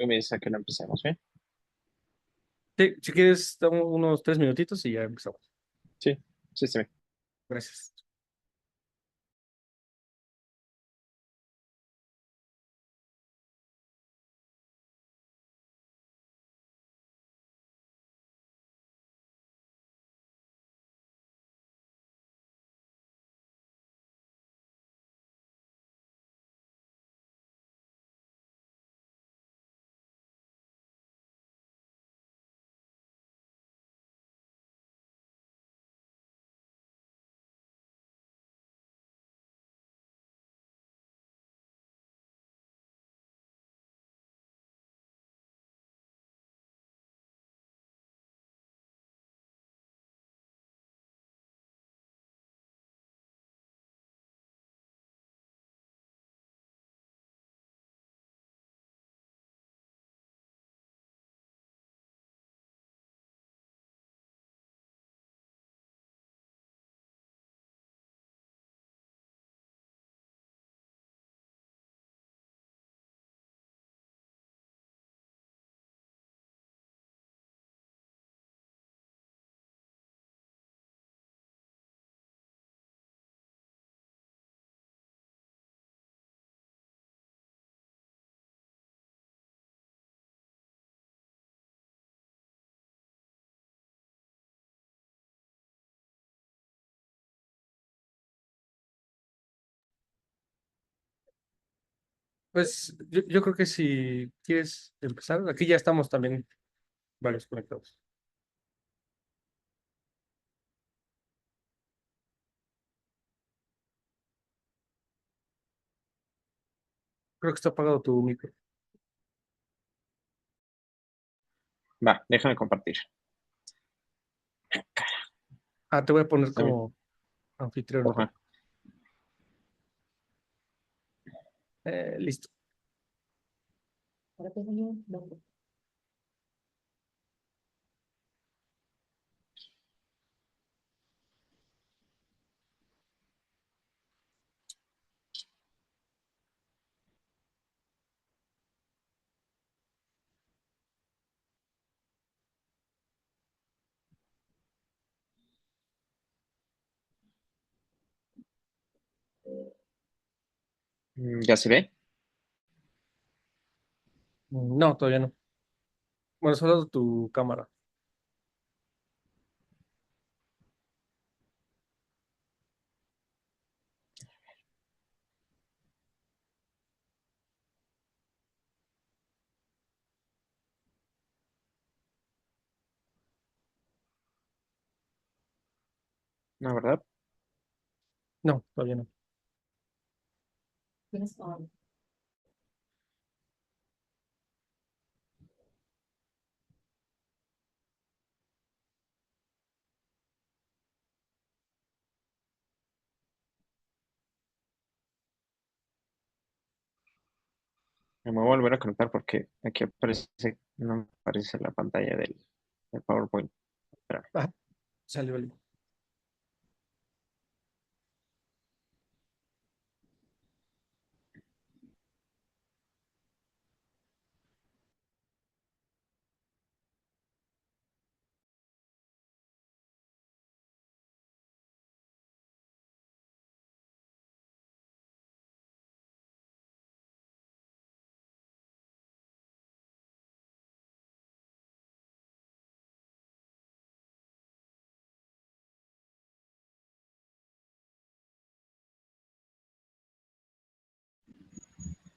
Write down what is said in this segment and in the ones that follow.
tú me dices a que lo empecemos, ¿bien? Sí, si quieres, damos unos 3 minutitos y ya empezamos. Sí, sí, sí. Gracias. Pues yo creo que si quieres empezar, aquí ya estamos también varios conectados. Creo que está apagado tu micro. Va, déjame compartir. Ah, te voy a poner Dame- como anfitrión mejor. Ajá. Listo. ¿Ya se ve? No, todavía no. Bueno, solo tu cámara. ¿No, verdad? No, todavía no. Me voy a volver a conectar porque aquí aparece, no me aparece la pantalla del PowerPoint. Espera. Ah, sale, vale.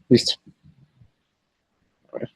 Listo. A ver.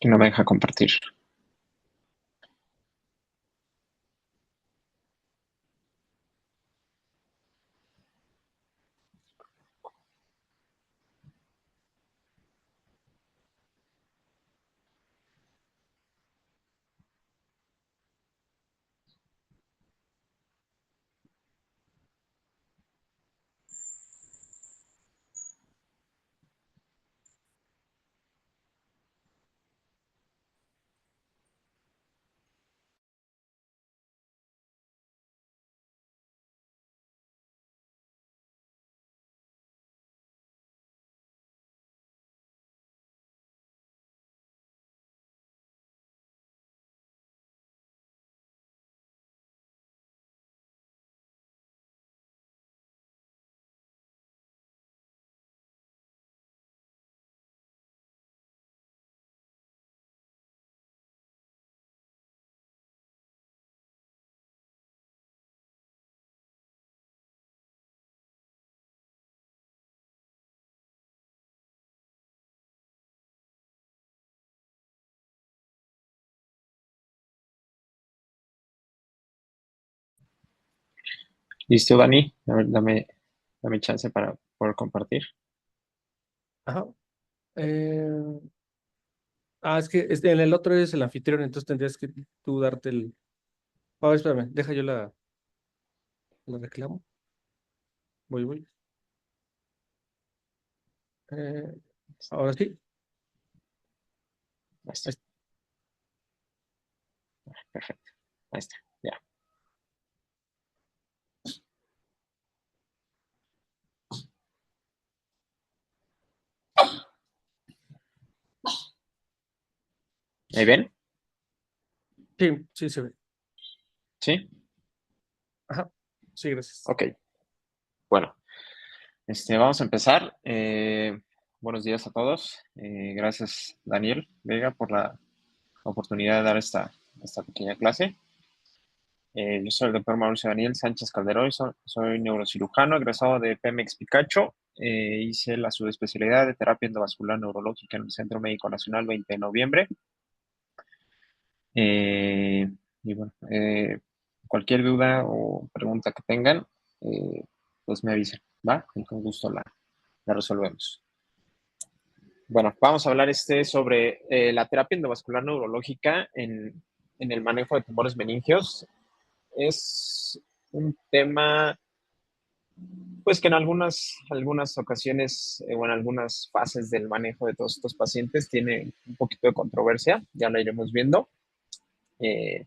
No me deja compartir. ¿Listo, Dani? A ver, dame chance para poder compartir. Ajá. Eh, es que en el otro es el anfitrión, entonces tendrías que tú darte el. A ver, espérame, deja yo la reclamo. Voy. Eh, ahora sí. Ahí Ahí está, está. perfecto. Ahí está, ya. ¿Ahí ven? Sí, se ve. ¿Sí? Ajá. Sí, gracias. Ok. Bueno, vamos a empezar. Buenos días a todos. Gracias, Daniel Vega, por la oportunidad de dar esta pequeña clase. Yo soy el doctor Mauricio Daniel Sánchez Calderón, soy neurocirujano, egresado de Pemex Picacho. Hice la subespecialidad de terapia endovascular neurológica en el Centro Médico Nacional 20 de noviembre. Y bueno, cualquier duda o pregunta que tengan, pues me avisen, ¿va? Y con gusto la resolvemos. Bueno, vamos a hablar sobre la terapia endovascular neurológica en el manejo de tumores meningios. Es un tema, pues que en algunas ocasiones o en algunas fases del manejo de todos estos pacientes tiene un poquito de controversia, ya lo iremos viendo. Eh,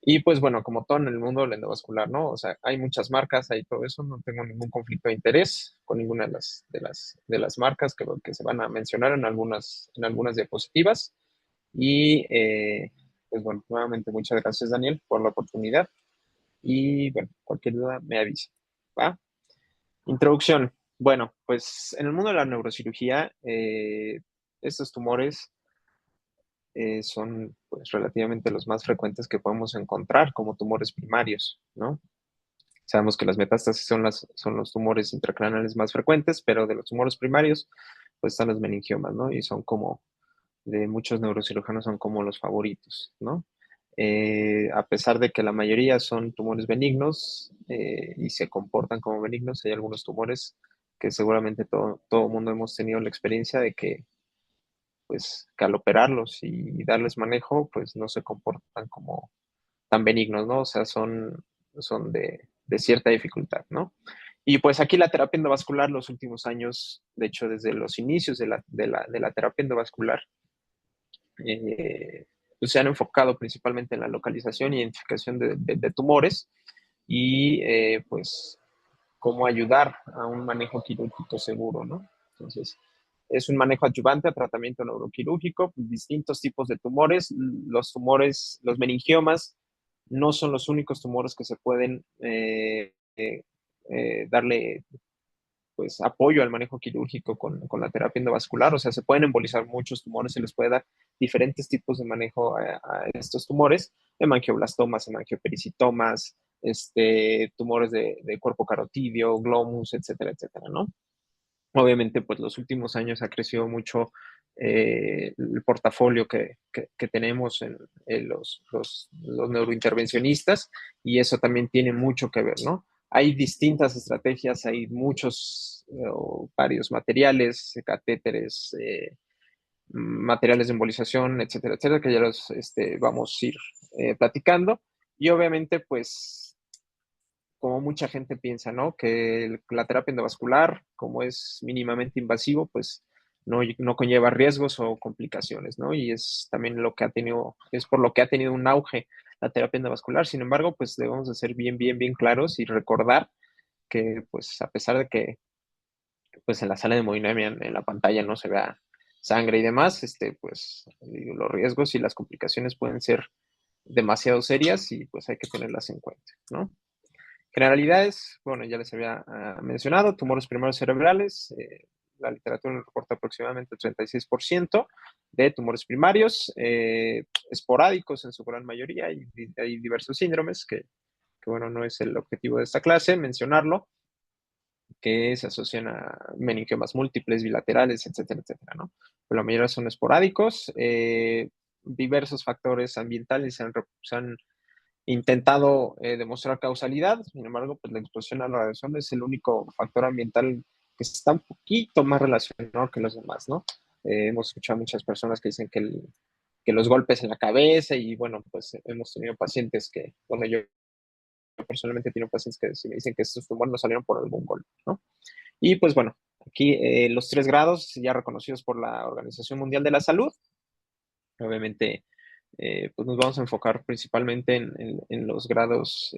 y pues bueno, como todo en el mundo del endovascular, ¿no? O sea, hay muchas marcas, hay todo eso, no tengo ningún conflicto de interés con ninguna de las marcas que se van a mencionar en algunas diapositivas. Y pues bueno, nuevamente muchas gracias, Daniel, por la oportunidad. Y bueno, cualquier duda me avisa. ¿Va? Introducción. Bueno, pues en el mundo de la neurocirugía, estos tumores son pues, relativamente los más frecuentes que podemos encontrar como tumores primarios, ¿no? Sabemos que las metástasis son los tumores intracraneales más frecuentes, pero de los tumores primarios, pues están los meningiomas, ¿no? Y son como, de muchos neurocirujanos, son como los favoritos, ¿no? A pesar de que la mayoría son tumores benignos y se comportan como benignos, hay algunos tumores que seguramente todo mundo hemos tenido la experiencia de que pues que al operarlos y darles manejo, pues no se comportan como tan benignos, ¿no? O sea, son de cierta dificultad, ¿no? Y pues aquí la terapia endovascular, los últimos años, de hecho, desde los inicios de la terapia endovascular, pues se han enfocado principalmente en la localización e identificación de tumores y pues cómo ayudar a un manejo quirúrgico seguro, ¿no? Entonces, es un manejo adyuvante a tratamiento neuroquirúrgico, distintos tipos de tumores. Los meningiomas no son los únicos tumores que se pueden darle pues apoyo al manejo quirúrgico con la terapia endovascular, o sea, se pueden embolizar muchos tumores, se les puede dar diferentes tipos de manejo a estos tumores, hemangioblastomas, hemangiopericitomas, tumores de cuerpo carotidio, glomus, etcétera, etcétera, ¿no? Obviamente, pues los últimos años ha crecido mucho el portafolio que tenemos en los neurointervencionistas, y eso también tiene mucho que ver, ¿no? Hay distintas estrategias, hay muchos, varios materiales, catéteres, materiales de embolización, etcétera, etcétera, que ya los vamos a ir platicando. Y obviamente, pues, como mucha gente piensa, ¿no? Que la terapia endovascular, como es mínimamente invasivo, pues no conlleva riesgos o complicaciones, ¿no? Y es también lo que ha tenido, es por lo que ha tenido un auge la terapia endovascular. Sin embargo, pues debemos de ser bien, bien, bien claros y recordar que, pues, a pesar de que, pues, en la sala de hemodinamia, en la pantalla no se vea sangre y demás, pues, los riesgos y las complicaciones pueden ser demasiado serias y, pues, hay que tenerlas en cuenta, ¿no? Generalidades, bueno, ya les había mencionado, tumores primarios cerebrales, la literatura nos reporta aproximadamente el 36% de tumores primarios, esporádicos en su gran mayoría, hay diversos síndromes que, bueno, no es el objetivo de esta clase mencionarlo, que se asocian a meningiomas múltiples, bilaterales, etcétera, etcétera, ¿no? Pero la mayoría son esporádicos, diversos factores ambientales se han intentado demostrar causalidad. Sin embargo, pues la exposición a la radiación es el único factor ambiental que está un poquito más relacionado que los demás, ¿no? Hemos escuchado a muchas personas que dicen que los golpes en la cabeza, y bueno, pues hemos tenido pacientes que, bueno, yo personalmente he tenido pacientes que sí me dicen que estos tumores no salieron por algún golpe, ¿no? Y pues bueno, aquí los 3 grados ya reconocidos por la Organización Mundial de la Salud. Obviamente, pues nos vamos a enfocar principalmente en los grados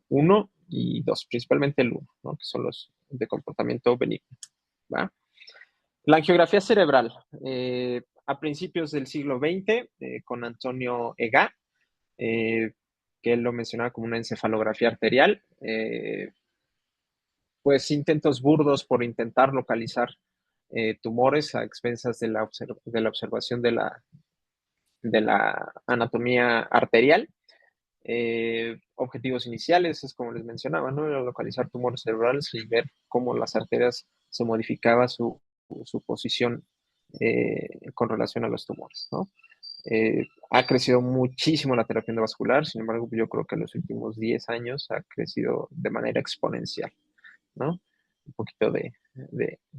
1 y 2, principalmente el 1, ¿no? Que son los de comportamiento benigno, ¿va? La angiografía cerebral, a principios del siglo XX, con Antonio Ega, que él lo mencionaba como una encefalografía arterial, pues intentos burdos por intentar localizar tumores a expensas de la observación de la anatomía arterial. Objetivos iniciales es como les mencionaba, ¿no? Localizar tumores cerebrales y ver cómo las arterias se modificaba su posición con relación a los tumores, ¿no? Ha crecido muchísimo la terapia endovascular, sin embargo, yo creo que en los últimos 10 años ha crecido de manera exponencial, ¿no? Un poquito de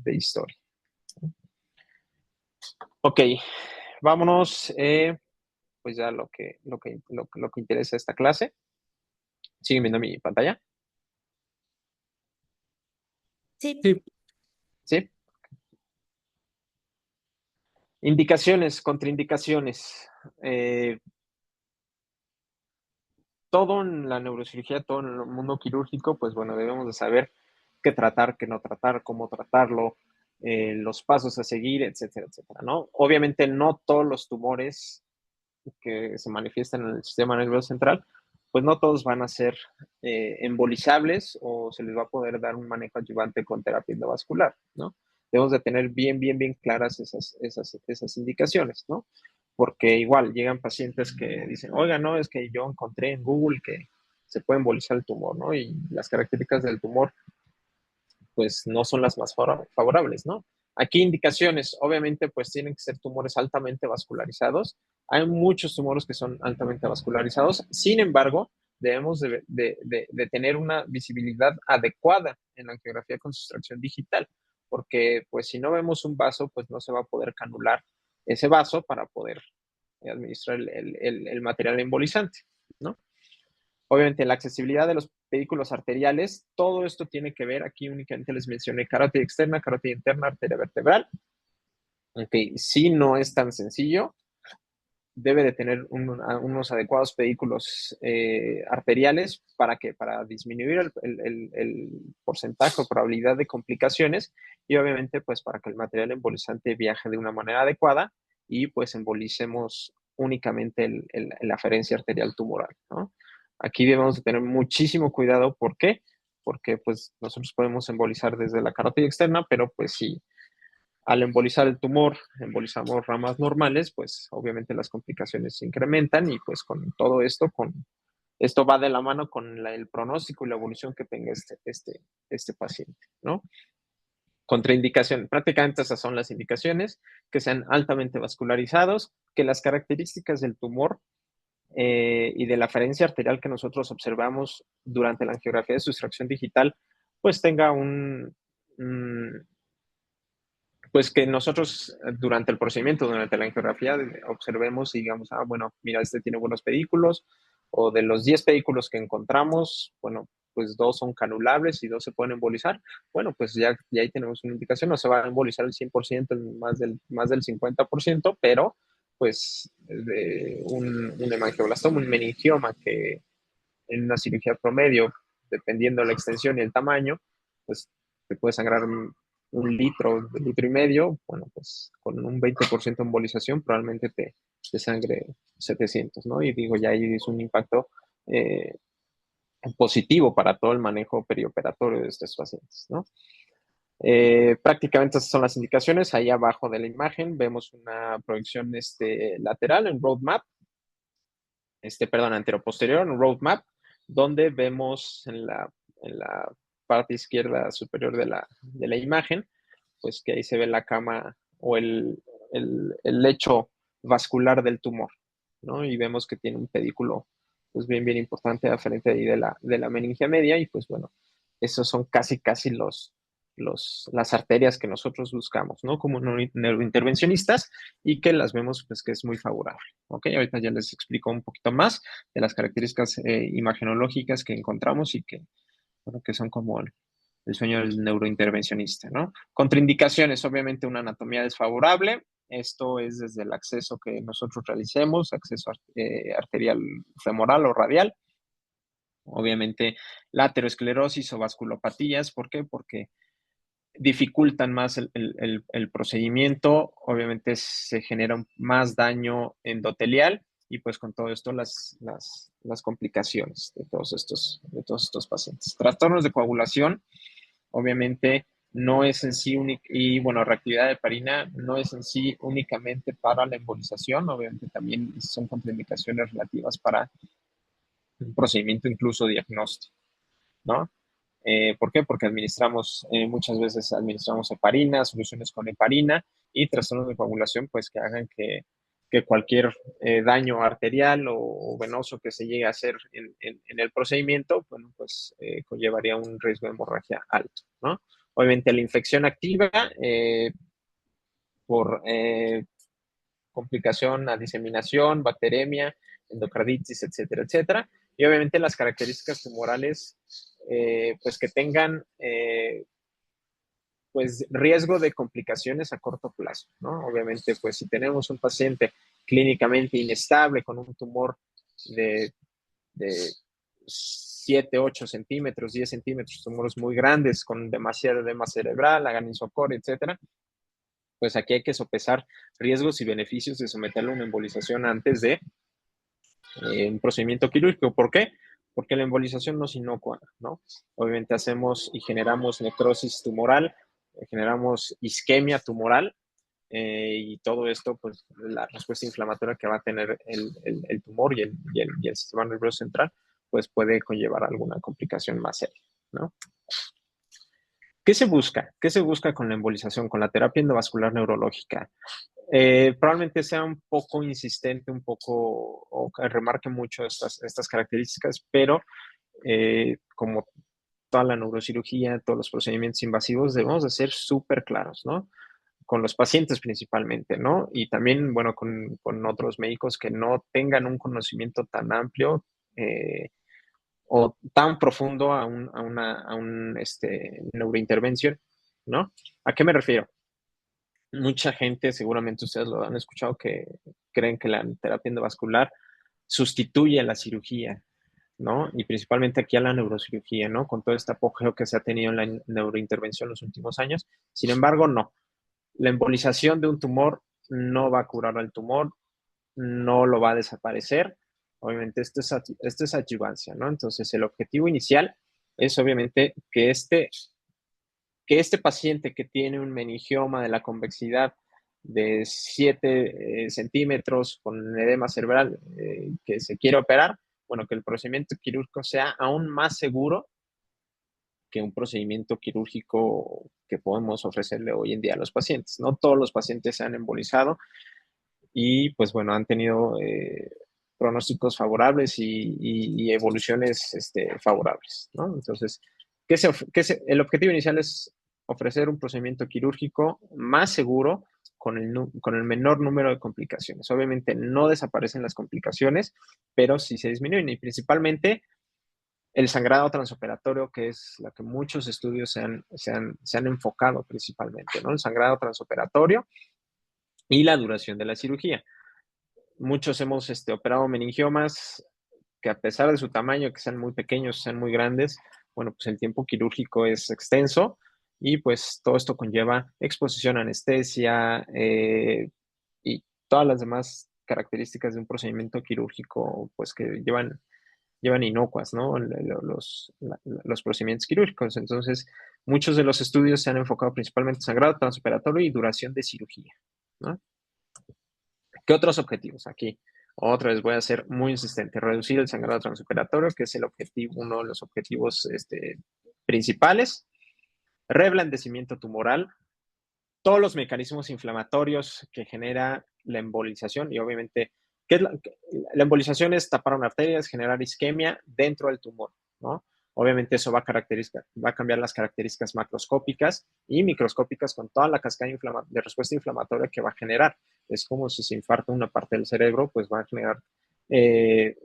historia. Ok, vámonos pues ya lo que interesa esta clase. ¿Siguen viendo mi pantalla? Sí. Sí, ¿Sí? Indicaciones, contraindicaciones. Todo en la neurocirugía, todo en el mundo quirúrgico, pues bueno, debemos de saber qué tratar, qué no tratar, cómo tratarlo, los pasos a seguir, etcétera, etcétera, ¿no? Obviamente no todos los tumores que se manifiestan en el sistema nervioso central, pues no todos van a ser embolizables o se les va a poder dar un manejo adyuvante con terapia endovascular, ¿no? Debemos de tener bien, bien, bien claras esas indicaciones, ¿no? Porque igual llegan pacientes que dicen, oiga, no, es que yo encontré en Google que se puede embolizar el tumor, ¿no? Y las características del tumor, pues no son las más favorables, ¿no? Aquí indicaciones, obviamente, pues tienen que ser tumores altamente vascularizados. Hay muchos tumores que son altamente vascularizados, sin embargo, debemos de tener una visibilidad adecuada en la angiografía con sustracción digital, porque pues si no vemos un vaso, pues no se va a poder canular ese vaso para poder administrar el material embolizante, ¿no? Obviamente, la accesibilidad de los vehículos arteriales, todo esto tiene que ver, aquí únicamente les mencioné carótida externa, carótida interna, arteria vertebral. Ok, si no es tan sencillo, debe de tener unos adecuados vehículos arteriales para disminuir el porcentaje o probabilidad de complicaciones, y obviamente pues para que el material embolizante viaje de una manera adecuada y pues embolicemos únicamente la aferencia arterial tumoral, ¿no? Aquí debemos de tener muchísimo cuidado. ¿Por qué? Porque pues nosotros podemos embolizar desde la carótida externa, pero pues si al embolizar el tumor, embolizamos ramas normales, pues obviamente las complicaciones se incrementan, y pues con todo esto, esto va de la mano con el pronóstico y la evolución que tenga este paciente, ¿no? contraindicación, prácticamente esas son las indicaciones, que sean altamente vascularizados, que las características del tumor y de la aferencia arterial que nosotros observamos durante la angiografía de sustracción digital, pues tenga pues que nosotros durante el procedimiento, durante la angiografía, observemos y digamos, bueno, mira, este tiene buenos pedículos, o de los 10 pedículos que encontramos, bueno, pues 2 son canulables y 2 se pueden embolizar. Bueno, pues ya ahí tenemos una indicación, no se va a embolizar el 100%, más del 50%, pero pues un hemangioblastoma, un meningioma que en una cirugía promedio, dependiendo de la extensión y el tamaño, pues te puede sangrar un litro, litro y medio, bueno, pues con un 20% de embolización probablemente te sangre 700, ¿no? Y digo, ya ahí es un impacto positivo para todo el manejo perioperatorio de estos pacientes, ¿no? Prácticamente esas son las indicaciones. Ahí abajo de la imagen vemos una proyección lateral en roadmap, perdón, anteroposterior, en roadmap, donde vemos en la parte izquierda superior de la imagen, pues que ahí se ve la cama o el lecho vascular del tumor, ¿no? Y vemos que tiene un pedículo, pues bien importante aferente ahí de la meningia media, y pues bueno, esos son casi las arterias que nosotros buscamos, ¿no? Como neurointervencionistas, y que las vemos, pues que es muy favorable, ¿ok? Ahorita ya les explico un poquito más de las características imagenológicas que encontramos y que, bueno, que son como el sueño del neurointervencionista, ¿no? Contraindicaciones, obviamente una anatomía desfavorable. Esto es desde el acceso que nosotros realicemos, acceso arterial femoral o radial. Obviamente la aterosclerosis o vasculopatías, ¿por qué? Porque dificultan más el procedimiento, obviamente se genera más daño endotelial y pues con todo esto las complicaciones de todos estos pacientes. Trastornos de coagulación, obviamente no es en sí y bueno, reactividad de heparina no es en sí únicamente para la embolización, obviamente también son contraindicaciones relativas para un procedimiento incluso diagnóstico, ¿no? ¿Por qué? Porque muchas veces administramos heparina, soluciones con heparina y trastornos de coagulación, pues que hagan que cualquier daño arterial o venoso que se llegue a hacer en el procedimiento, bueno, pues conllevaría un riesgo de hemorragia alto, ¿no? Obviamente la infección activa por complicación a diseminación, bacteremia, endocarditis, etcétera, etcétera. Y obviamente las características tumorales, pues que tengan pues riesgo de complicaciones a corto plazo, ¿no? Obviamente, pues si tenemos un paciente clínicamente inestable con un tumor de 7, 8 centímetros, 10 centímetros, tumores muy grandes con demasiada edema cerebral, aganisocor, etcétera, pues aquí hay que sopesar riesgos y beneficios de someterlo a una embolización antes de un procedimiento quirúrgico. ¿Por qué? Porque la embolización no es inocua, ¿no? Obviamente hacemos y generamos necrosis tumoral, generamos isquemia tumoral, y todo esto, pues la respuesta inflamatoria que va a tener el tumor y el sistema nervioso central, pues puede conllevar alguna complicación más seria, ¿no? ¿Qué se busca? ¿Qué se busca con la embolización, con la terapia endovascular neurológica? Probablemente sea un poco insistente, o que remarque mucho estas características, pero como toda la neurocirugía, todos los procedimientos invasivos, debemos de ser súper claros, ¿no? Con los pacientes principalmente, ¿no? Y también, bueno, con otros médicos que no tengan un conocimiento tan amplio o tan profundo a un neurointervención, ¿no? ¿A qué me refiero? Mucha gente, seguramente ustedes lo han escuchado, que creen que la terapia endovascular sustituye a la cirugía, ¿no? Y principalmente aquí a la neurocirugía, ¿no? Con todo este apogeo que se ha tenido en la neurointervención en los últimos años. Sin embargo, no. La embolización de un tumor no va a curar al tumor, no lo va a desaparecer. Obviamente, esto es adyuvancia, ¿no? Entonces, el objetivo inicial es obviamente que este paciente que tiene un meningioma de la convexidad de 7 centímetros con edema cerebral que se quiere operar, bueno, que el procedimiento quirúrgico sea aún más seguro que un procedimiento quirúrgico que podemos ofrecerle hoy en día a los pacientes. No todos los pacientes se han embolizado y pues bueno, han tenido pronósticos favorables y evoluciones favorables, ¿no? Entonces, el objetivo inicial es ofrecer un procedimiento quirúrgico más seguro con el menor número de complicaciones. Obviamente no desaparecen las complicaciones, pero sí se disminuyen y principalmente el sangrado transoperatorio, que es lo que muchos estudios se han enfocado principalmente, ¿no? El sangrado transoperatorio y la duración de la cirugía. Muchos hemos operado meningiomas que a pesar de su tamaño, que sean muy pequeños, sean muy grandes, bueno, pues el tiempo quirúrgico es extenso y pues todo esto conlleva exposición a anestesia y todas las demás características de un procedimiento quirúrgico, pues que llevan inocuas, ¿no? Los procedimientos quirúrgicos. Entonces, muchos de los estudios se han enfocado principalmente en sangrado transoperatorio y duración de cirugía, ¿no? ¿Qué otros objetivos? Aquí, otra vez voy a ser muy insistente, reducir el sangrado transoperatorio, que es el objetivo, uno de los objetivos principales, reblandecimiento tumoral, todos los mecanismos inflamatorios que genera la embolización y obviamente, ¿qué es la embolización? Es tapar una arteria, es generar isquemia dentro del tumor, ¿no? Obviamente eso va a cambiar las características macroscópicas y microscópicas con toda la cascada de respuesta inflamatoria que va a generar. Es como si se infarta una parte del cerebro, pues va a generar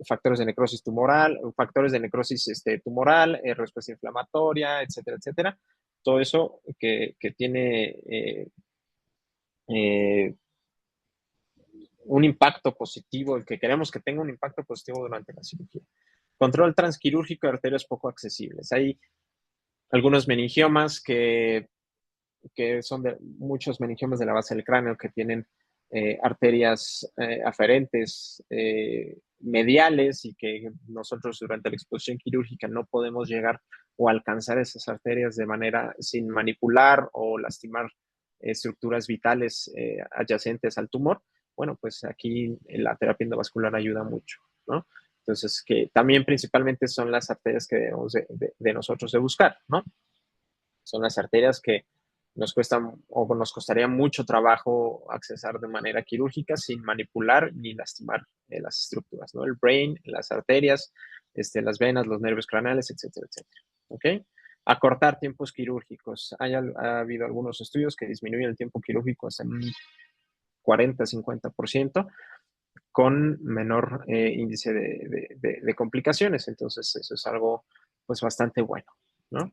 factores de necrosis tumoral, factores de necrosis tumoral, respuesta inflamatoria, etcétera, etcétera. Todo eso que tiene eh, un impacto positivo, el que queremos que tenga un impacto positivo durante la cirugía. Control transquirúrgico de arterias poco accesibles. Hay algunos meningiomas que son muchos meningiomas de la base del cráneo que tienen arterias aferentes mediales y que nosotros durante la exposición quirúrgica no podemos llegar o alcanzar esas arterias de manera sin manipular o lastimar estructuras vitales adyacentes al tumor. Bueno, pues aquí la terapia endovascular ayuda mucho, ¿no? Entonces, que también principalmente son las arterias que debemos de nosotros de buscar, ¿no? Son las arterias que nos cuestan o nos costaría mucho trabajo accesar de manera quirúrgica sin manipular ni lastimar las estructuras, ¿no? El brain, las arterias, las venas, los nervios craneales, etcétera, etcétera. ¿Ok? Acortar tiempos quirúrgicos. Ha habido algunos estudios que disminuyen el tiempo quirúrgico hasta un 40-50% con menor índice de complicaciones. Entonces, eso es algo pues bastante bueno, ¿no?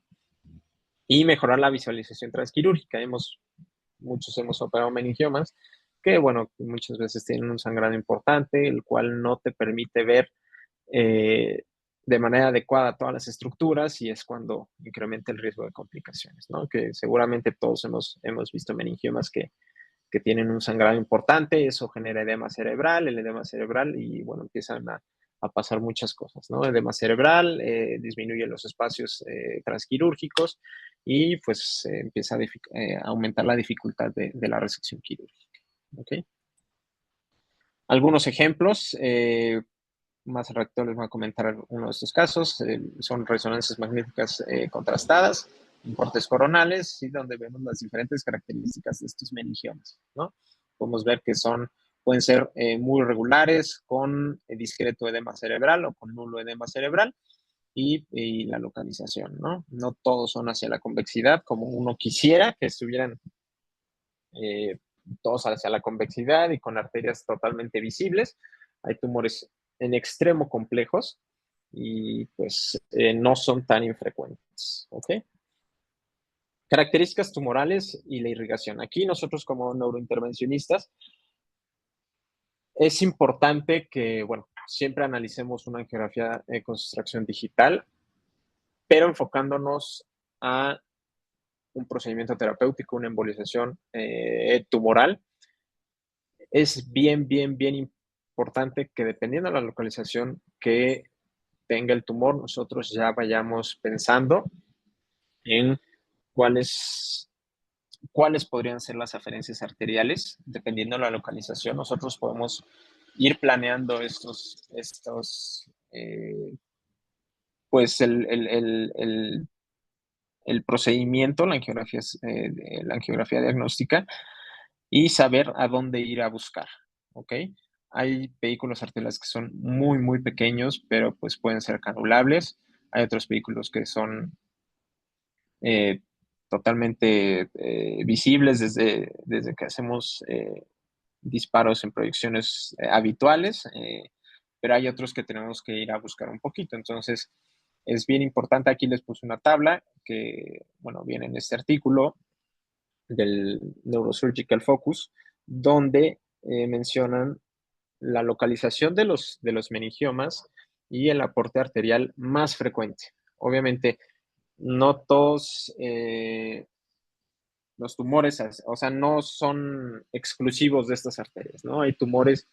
Y mejorar la visualización transquirúrgica. Muchos hemos operado meningiomas que, bueno, muchas veces tienen un sangrado importante, el cual no te permite ver de manera adecuada todas las estructuras y es cuando incrementa el riesgo de complicaciones, ¿no? Que seguramente todos hemos visto meningiomas que tienen un sangrado importante, eso genera edema cerebral, el edema cerebral y, bueno, empiezan a pasar muchas cosas, ¿no? Edema cerebral, disminuye los espacios transquirúrgicos y pues empieza a aumentar la dificultad de la resección quirúrgica. ¿Okay? Algunos ejemplos, más al rato les voy a comentar uno de estos casos, son resonancias magnéticas contrastadas, cortes coronales, y donde vemos las diferentes características de estos meningiomas, ¿no? Podemos ver que pueden ser muy regulares, con discreto edema cerebral o con nulo edema cerebral, y la localización, ¿no? No todos son hacia la convexidad, como uno quisiera que estuvieran todos hacia la convexidad y con arterias totalmente visibles. Hay tumores en extremo complejos y pues no son tan infrecuentes, ¿ok? Características tumorales y la irrigación. Aquí nosotros como neurointervencionistas es importante que, bueno, siempre analicemos una angiografía con sustracción digital, pero enfocándonos a un procedimiento terapéutico, una embolización tumoral. Es bien, bien, bien importante que dependiendo de la localización que tenga el tumor, nosotros ya vayamos pensando en cuáles podrían ser las aferencias arteriales. Dependiendo de la localización, nosotros podemos ir planeando pues el procedimiento, la angiografía diagnóstica, y saber a dónde ir a buscar, ¿ok? Hay vehículos arteriales que son muy, muy pequeños, pero pues pueden ser canulables. Hay otros vehículos que son totalmente visibles desde que hacemos disparos en proyecciones habituales, pero hay otros que tenemos que ir a buscar un poquito. Entonces, es bien importante. Aquí les puse una tabla que, bueno, viene en este artículo del Neurosurgical Focus, donde mencionan la localización de los meningiomas y el aporte arterial más frecuente. Obviamente, no todos los tumores, o sea, no son exclusivos de estas arterias, ¿no? Hay tumores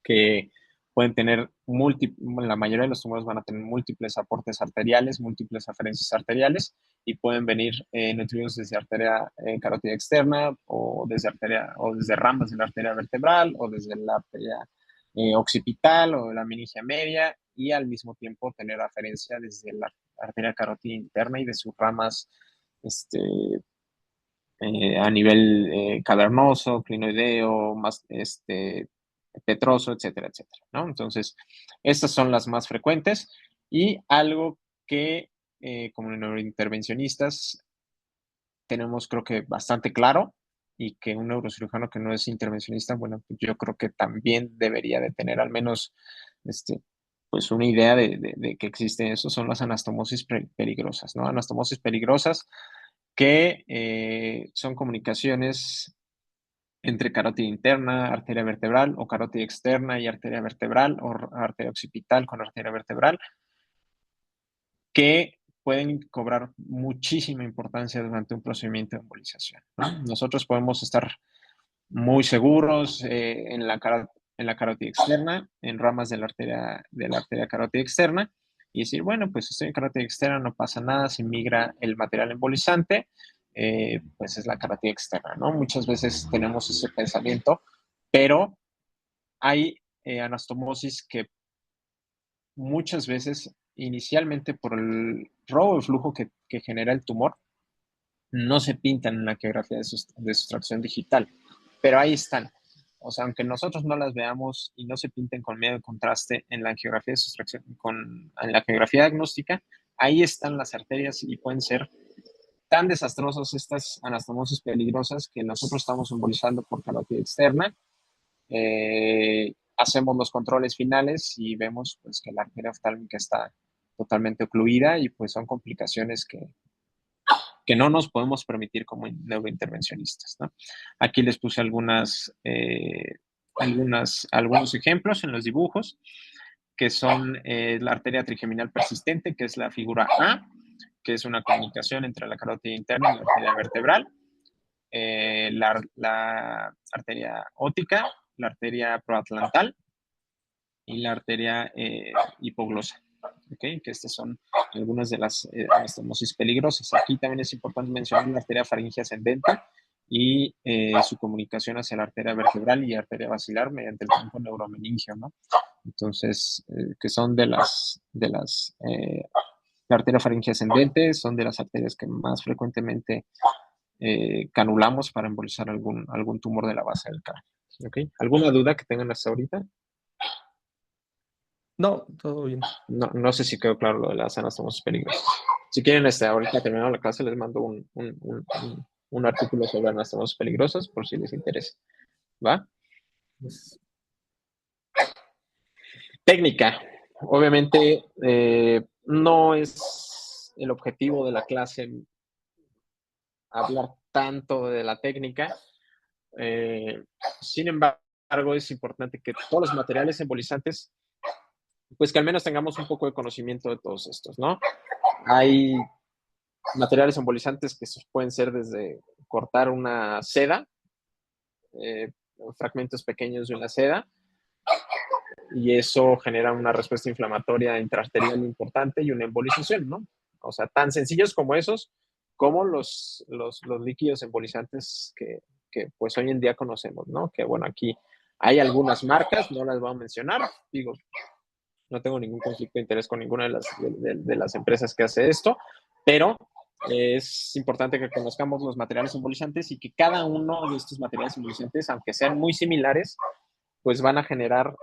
que pueden tener la mayoría de los tumores van a tener múltiples aportes arteriales, múltiples aferencias arteriales y pueden venir nutridos desde arteria carótida externa o desde ramas de la arteria vertebral o desde la arteria occipital o la meningia media y al mismo tiempo tener aferencia desde la arteria carótida interna y de sus ramas a nivel cavernoso, clinoideo, más petroso, etcétera, etcétera, ¿no? Entonces, estas son las más frecuentes y algo que como neurointervencionistas tenemos creo que bastante claro y que un neurocirujano que no es intervencionista, bueno, yo creo que también debería de tener al menos pues una idea de que existen eso, son las anastomosis peligrosas, ¿no? Anastomosis peligrosas que son comunicaciones entre carótida interna, arteria vertebral, o carótida externa y arteria vertebral, o arteria occipital con arteria vertebral, que pueden cobrar muchísima importancia durante un procedimiento de embolización, ¿no? Nosotros podemos estar muy seguros en la carótida externa, en ramas de la arteria carótida externa, y decir, bueno, pues estoy en carótida externa, no pasa nada, se migra el material embolizante, pues es la carótida externa, ¿no? Muchas veces tenemos ese pensamiento, pero hay anastomosis que muchas veces, inicialmente por el robo de flujo que genera el tumor, no se pintan en la angiografía de sustracción digital, pero ahí están. O sea, aunque nosotros no las veamos y no se pinten con medio de contraste en la angiografía de sustracción, en la angiografía diagnóstica, ahí están las arterias y pueden ser tan desastrosas estas anastomosis peligrosas que nosotros estamos embolizando por carótida externa. Hacemos los controles finales y vemos pues, que la arteria oftálmica está totalmente ocluida y pues son complicaciones que no nos podemos permitir como neurointervencionistas, ¿no? Aquí les puse algunos ejemplos en los dibujos, que son la arteria trigeminal persistente, que es la figura A, que es una comunicación entre la carótida interna y la arteria vertebral, la arteria óptica, la arteria proatlantal y la arteria hipoglosa. ¿Okay? Que estas son algunas de las anastomosis peligrosas. Aquí también es importante mencionar la arteria faríngea ascendente y su comunicación hacia la arteria vertebral y arteria basilar mediante el tronco neuromeningio, ¿no? Entonces, que son la arteria faríngea ascendente, son de las arterias que más frecuentemente canulamos para embolizar algún tumor de la base del cráneo. ¿Okay? ¿Alguna duda que tengan hasta ahorita? No, todo bien. No sé si quedó claro lo de las anastomosis peligrosas. Si quieren, ahorita terminando la clase, les mando un artículo sobre anastomosis peligrosas por si les interesa. ¿Va? Pues, Técnica. Obviamente, no es el objetivo de la clase hablar tanto de la técnica. Sin embargo, es importante que todos los materiales embolizantes, pues que al menos tengamos un poco de conocimiento de todos estos, ¿no? Hay materiales embolizantes que pueden ser desde cortar una seda, fragmentos pequeños de una seda, y eso genera una respuesta inflamatoria intraarterial importante y una embolización, ¿no? O sea, tan sencillos como esos, como los líquidos embolizantes que pues hoy en día conocemos, ¿no? Que bueno, aquí hay algunas marcas, no las voy a mencionar, digo, no tengo ningún conflicto de interés con ninguna de las empresas que hace esto, pero es importante que conozcamos los materiales embolizantes y que cada uno de estos materiales embolizantes, aunque sean muy similares, pues van a generar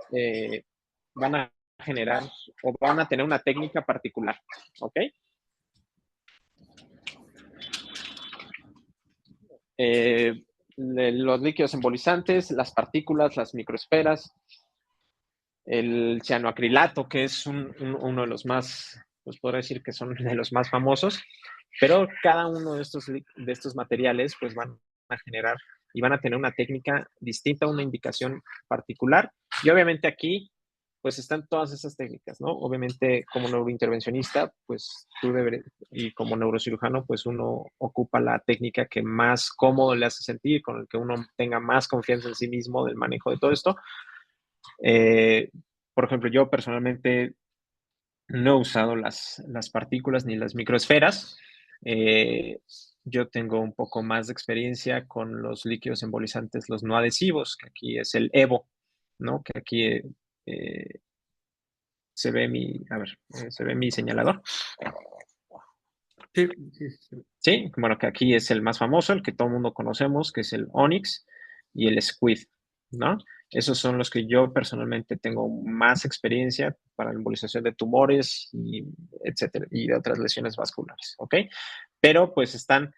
o van a tener una técnica particular, ¿ok? Los líquidos embolizantes, las partículas, las microesferas, el cianoacrilato, que es uno de los más, pues podría decir que son de los más famosos, pero cada uno de estos materiales pues van a generar y van a tener una técnica distinta, una indicación particular. Y obviamente aquí pues están todas esas técnicas, ¿no? Obviamente como neurointervencionista, pues tú deberías, y como neurocirujano, pues uno ocupa la técnica que más cómodo le hace sentir, con el que uno tenga más confianza en sí mismo del manejo de todo esto. Eh, por ejemplo, yo personalmente no he usado las partículas ni las microesferas. Yo tengo un poco más de experiencia con los líquidos embolizantes, los no adhesivos, que aquí es el EVO, ¿no? Que aquí se ve se ve mi señalador. Sí, sí, sí. Sí, bueno, que aquí es el más famoso, el que todo el mundo conocemos, que es el Onyx y el Squid, ¿no? Esos son los que yo personalmente tengo más experiencia para la embolización de tumores y etcétera, y de otras lesiones vasculares, ¿ok? Pero pues están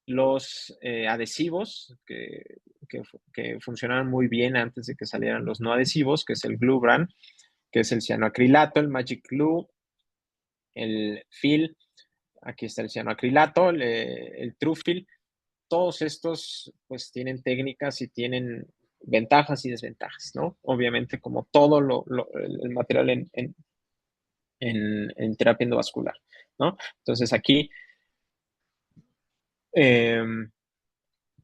los adhesivos que funcionaban muy bien antes de que salieran los no adhesivos, que es el Glue Brand, que es el cianoacrilato, el Magic Glue, el Fill, aquí está el cianoacrilato, el Trufil. Todos estos pues tienen técnicas y tienen ventajas y desventajas, ¿no? Obviamente como todo el material en terapia endovascular, ¿no? Entonces aquí, eh,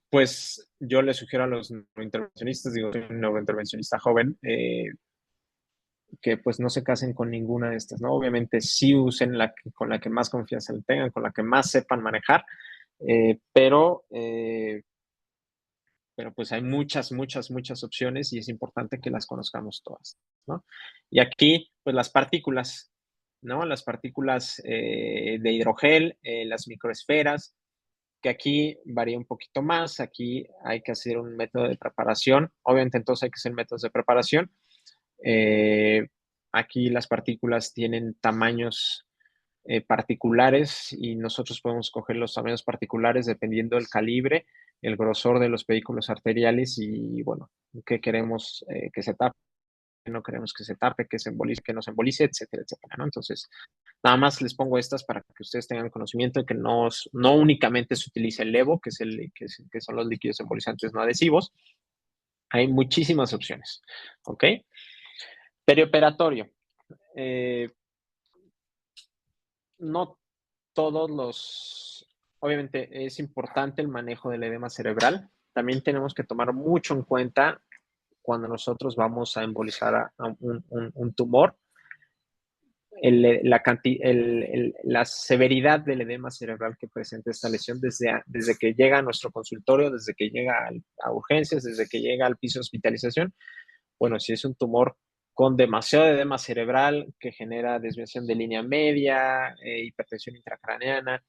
pues yo le sugiero a los neurointervencionistas, digo, soy un neurointervencionista joven, que pues no se casen con ninguna de estas, ¿no? Obviamente sí usen con la que más confianza le tengan, con la que más sepan manejar, eh, pero, eh, pero pues hay muchas opciones y es importante que las conozcamos todas, ¿no? Y aquí, pues las partículas, ¿no? Las partículas de hidrogel, las microesferas, que aquí varía un poquito más, aquí hay que hacer un método de preparación, obviamente entonces hay que hacer métodos de preparación. Eh, Aquí las partículas tienen tamaños particulares y nosotros podemos coger los tamaños particulares dependiendo del calibre, el grosor de los vehículos arteriales y, bueno, qué queremos que se tape, qué no queremos que se tape, que se embolice, que no se embolice, etcétera, etcétera, ¿no? Entonces, nada más les pongo estas para que ustedes tengan conocimiento de que no únicamente se utiliza el levo, que son los líquidos embolizantes no adhesivos, hay muchísimas opciones, ¿ok? Perioperatorio. Eh, no todos obviamente es importante el manejo del edema cerebral. También tenemos que tomar mucho en cuenta cuando nosotros vamos a embolizar a un tumor, la severidad del edema cerebral que presenta esta lesión desde que llega a nuestro consultorio, desde que llega a urgencias, desde que llega al piso de hospitalización. Bueno, si es un tumor con demasiado edema cerebral que genera desviación de línea media, hipertensión intracraneana,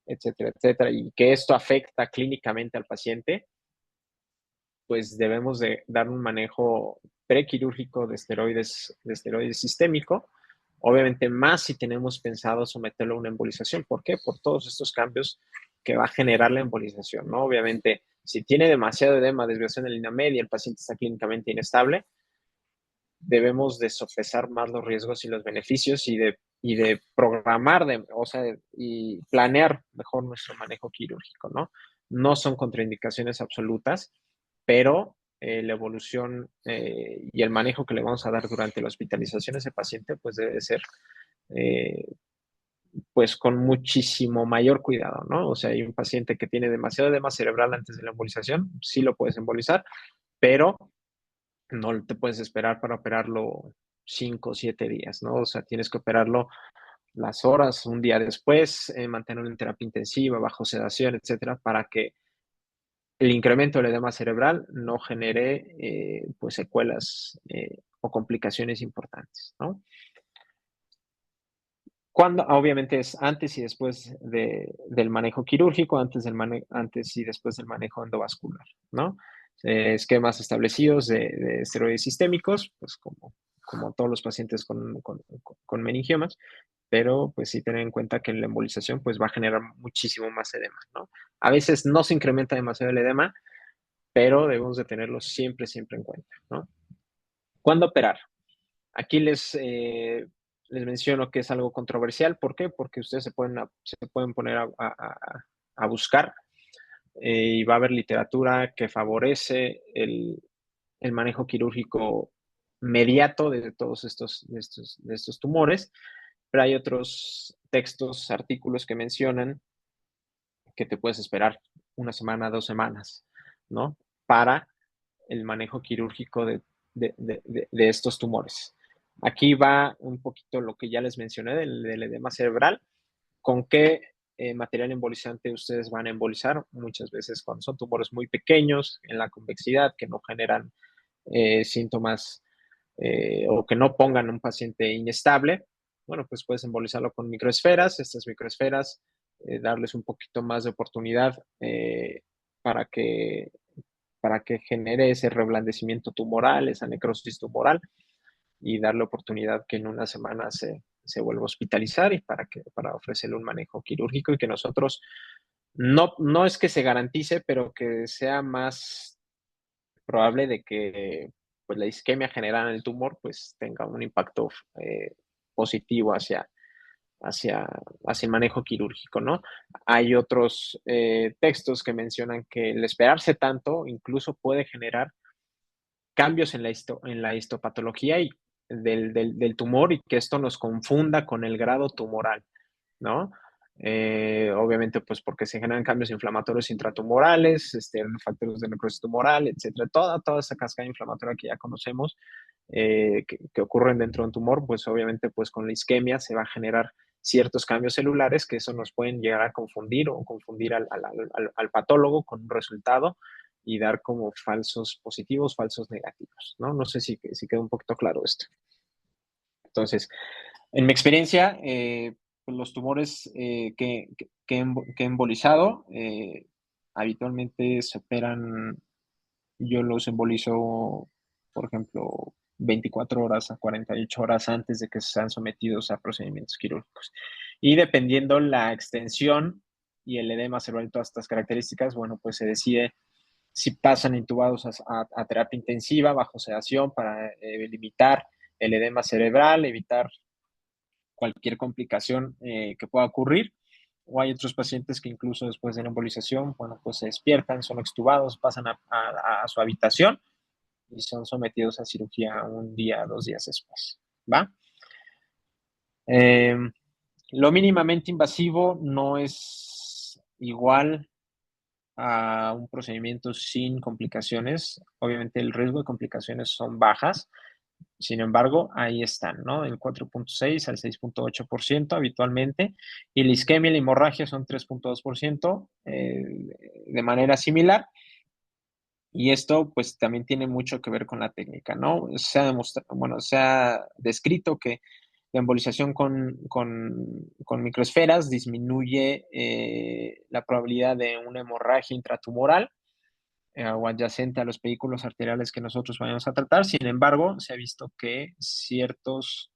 etcétera, etcétera, y que esto afecta clínicamente al paciente, pues debemos de dar un manejo prequirúrgico de esteroides sistémico, obviamente más si tenemos pensado someterlo a una embolización. ¿Por qué? Por todos estos cambios que va a generar la embolización, ¿no? Obviamente, si tiene demasiado edema, desviación de línea media, el paciente está clínicamente inestable, debemos de sopesar más los riesgos y los beneficios y de programar, o sea, y planear mejor nuestro manejo quirúrgico, ¿no? No son contraindicaciones absolutas, pero la evolución y el manejo que le vamos a dar durante la hospitalización a ese paciente, pues debe ser, eh, pues con muchísimo mayor cuidado, ¿no? O sea, hay un paciente que tiene demasiado edema cerebral antes de la embolización, sí lo puedes embolizar, pero no te puedes esperar para operarlo 5 o 7 días, ¿no? O sea, tienes que operarlo las horas, un día después, mantenerlo en terapia intensiva, bajo sedación, etcétera, para que el incremento del edema cerebral no genere pues secuelas o complicaciones importantes, ¿no? Obviamente es antes y después del manejo quirúrgico, antes y después del manejo endovascular, ¿no? Esquemas establecidos de esteroides sistémicos, pues como todos los pacientes con meningiomas, pero pues sí tener en cuenta que la embolización pues va a generar muchísimo más edema, ¿no? A veces no se incrementa demasiado el edema, pero debemos de tenerlo siempre, siempre en cuenta, ¿no? ¿Cuándo operar? Aquí les menciono que es algo controversial. ¿Por qué? Porque ustedes se pueden poner a buscar y va a haber literatura que favorece el manejo quirúrgico mediato de todos estos tumores, pero hay otros textos, artículos que mencionan que te puedes esperar una semana, 2 semanas, ¿no? Para el manejo quirúrgico de estos tumores. Aquí va un poquito lo que ya les mencioné del edema cerebral. ¿Con qué material embolizante ustedes van a embolizar? Muchas veces cuando son tumores muy pequeños, en la convexidad, que no generan síntomas o que no pongan a un paciente inestable, bueno, pues puedes embolizarlo con microesferas. Estas microesferas, darles un poquito más de oportunidad para que genere ese reblandecimiento tumoral, esa necrosis tumoral, y darle oportunidad que en una semana se vuelva a hospitalizar y para ofrecerle un manejo quirúrgico y que nosotros no es que se garantice, pero que sea más probable de que pues, la isquemia generada en el tumor pues tenga un impacto positivo hacia, hacia el manejo quirúrgico, ¿no? Hay otros textos que mencionan que el esperarse tanto incluso puede generar cambios en la histopatología del tumor y que esto nos confunda con el grado tumoral, ¿no? Obviamente, pues porque se generan cambios inflamatorios intratumorales, factores de necrosis tumoral, etcétera. Toda esa cascada inflamatoria que ya conocemos, que ocurren dentro de un tumor, pues obviamente, pues con la isquemia se va a generar ciertos cambios celulares que eso nos pueden llegar a confundir o confundir al patólogo con un resultado y dar como falsos positivos, falsos negativos, ¿no? No sé si queda un poquito claro esto. Entonces, en mi experiencia, pues los tumores que he embolizado, habitualmente se operan, yo los embolizo, por ejemplo, 24 horas a 48 horas antes de que sean sometidos a procedimientos quirúrgicos. Y dependiendo la extensión y el edema cerebral y todas estas características, bueno, pues se decide si pasan intubados a terapia intensiva bajo sedación para limitar el edema cerebral, evitar cualquier complicación que pueda ocurrir. O hay otros pacientes que incluso después de la embolización, bueno, pues se despiertan, son extubados, pasan a su habitación y son sometidos a cirugía un día, 2 días después, ¿va? Eh, lo mínimamente invasivo no es igual a un procedimiento sin complicaciones. Obviamente el riesgo de complicaciones son bajas, sin embargo, ahí están, ¿no? Del 4.6 al 6.8% habitualmente, y la isquemia y la hemorragia son 3.2% de manera similar. Y esto pues también tiene mucho que ver con la técnica, ¿no? Se ha demostrado, bueno, se ha descrito que la embolización con microesferas disminuye la probabilidad de una hemorragia intratumoral o adyacente a los vehículos arteriales que nosotros vayamos a tratar. Sin embargo, se ha visto que ciertos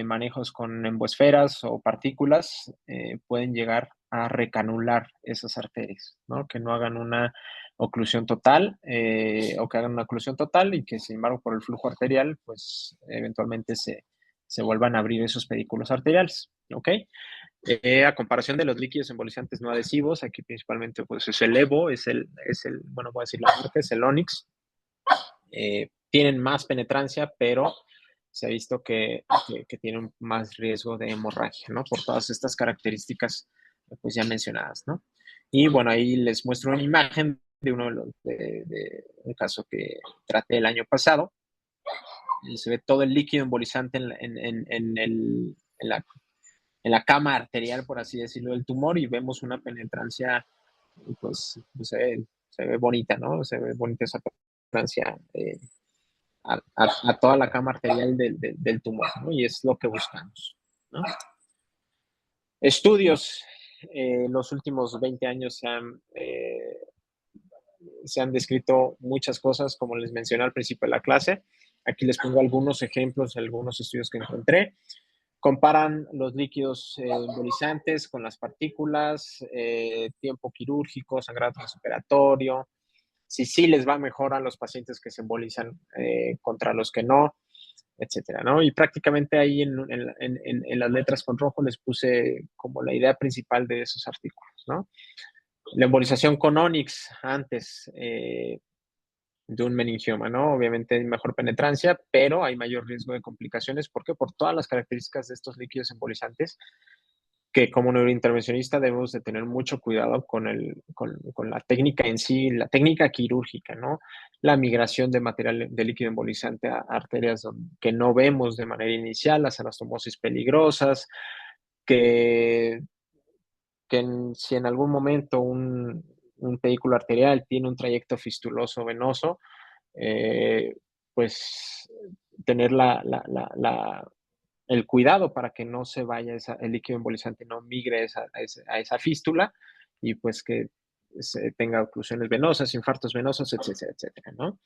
manejos con emboesferas o partículas pueden llegar a recanular esas arterias, ¿no? Que no hagan una oclusión total o que hagan una oclusión total y que, sin embargo, por el flujo arterial, pues eventualmente se vuelvan a abrir esos pedículos arteriales, ¿ok? A comparación de los líquidos embolizantes no adhesivos, aquí principalmente pues es el Evo, bueno, voy a decir la marca, es el Onyx. Tienen más penetrancia, pero se ha visto que tienen más riesgo de hemorragia, ¿no? Por todas estas características pues ya mencionadas, ¿no? Y bueno, ahí les muestro una imagen de un caso que traté el año pasado. Y se ve todo el líquido embolizante en la cama arterial, por así decirlo, del tumor, y vemos una penetrancia, pues se ve bonita, ¿no? Se ve bonita esa penetrancia a toda la cama arterial del tumor, ¿no? Y es lo que buscamos, ¿no? Estudios, los últimos 20 años se han descrito muchas cosas, como les mencioné al principio de la clase. Aquí les pongo algunos ejemplos, algunos estudios que encontré. Comparan los líquidos embolizantes con las partículas, tiempo quirúrgico, sangrado transoperatorio, si sí les va mejor a los pacientes que se embolizan contra los que no, etcétera, ¿no? Y prácticamente ahí en las letras con rojo les puse como la idea principal de esos artículos, ¿no? La embolización con Onyx antes de un meningioma, ¿no? Obviamente hay mejor penetrancia, pero hay mayor riesgo de complicaciones. ¿Por qué? Por todas las características de estos líquidos embolizantes, que como neurointervencionista debemos de tener mucho cuidado con la técnica en sí, la técnica quirúrgica, ¿no? La migración de material de líquido embolizante a arterias que no vemos de manera inicial, las anastomosis peligrosas, que, si en algún momento un vehículo arterial tiene un trayecto fistuloso venoso, pues tener el cuidado para que no se vaya el líquido embolizante, no migre a esa fístula y pues que se tenga oclusiones venosas, infartos venosos, etcétera, etcétera, ¿no?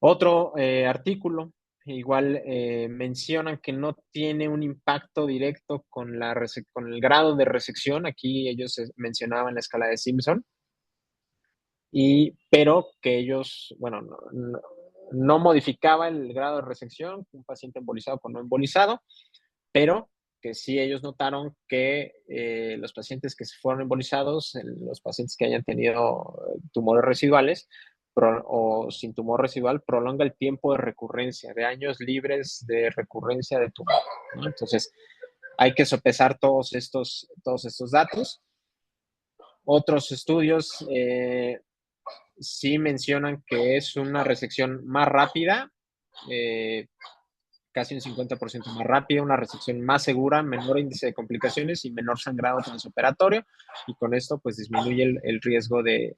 Otro artículo, igual mencionan que no tiene un impacto directo con el grado de resección. Aquí ellos mencionaban la escala de Simpson, pero que ellos, bueno, no modificaba el grado de resección, un paciente embolizado con no embolizado, pero que sí ellos notaron que los pacientes que se fueron embolizados, los pacientes que hayan tenido tumores residuales o sin tumor residual, prolonga el tiempo de recurrencia, de años libres de recurrencia de tumor, ¿no? Entonces, hay que sopesar todos estos datos. Otros estudios sí mencionan que es una resección más rápida, casi un 50% más rápida, una resección más segura, menor índice de complicaciones y menor sangrado transoperatorio, y con esto pues disminuye el riesgo de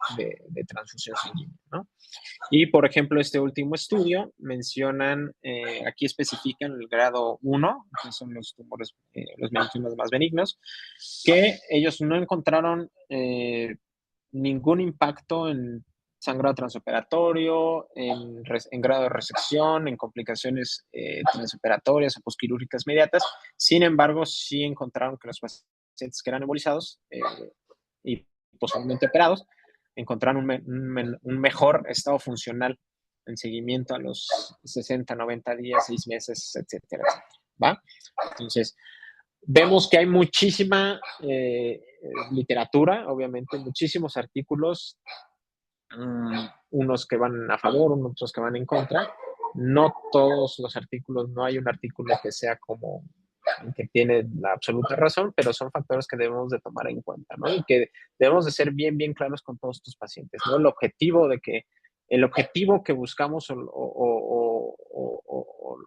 transfusión sanguínea, ¿no? Y por ejemplo, este último estudio mencionan, aquí especifican el grado 1, que son los tumores, los melanomas más benignos, que ellos no encontraron ningún impacto en sangrado transoperatorio, en grado de resección, en complicaciones transoperatorias o posquirúrgicas inmediatas. Sin embargo, sí encontraron que los pacientes que eran embolizados y posiblemente operados encontraron un mejor estado funcional en seguimiento a los 60, 90 días, 6 meses, etcétera, etcétera, ¿va? Entonces, vemos que hay muchísima literatura, obviamente, muchísimos artículos, unos que van a favor, otros que van en contra. No todos los artículos, no hay un artículo que sea como que tiene la absoluta razón, pero son factores que debemos de tomar en cuenta, ¿no? Y que debemos de ser bien, bien claros con todos estos pacientes, ¿no? El objetivo que buscamos o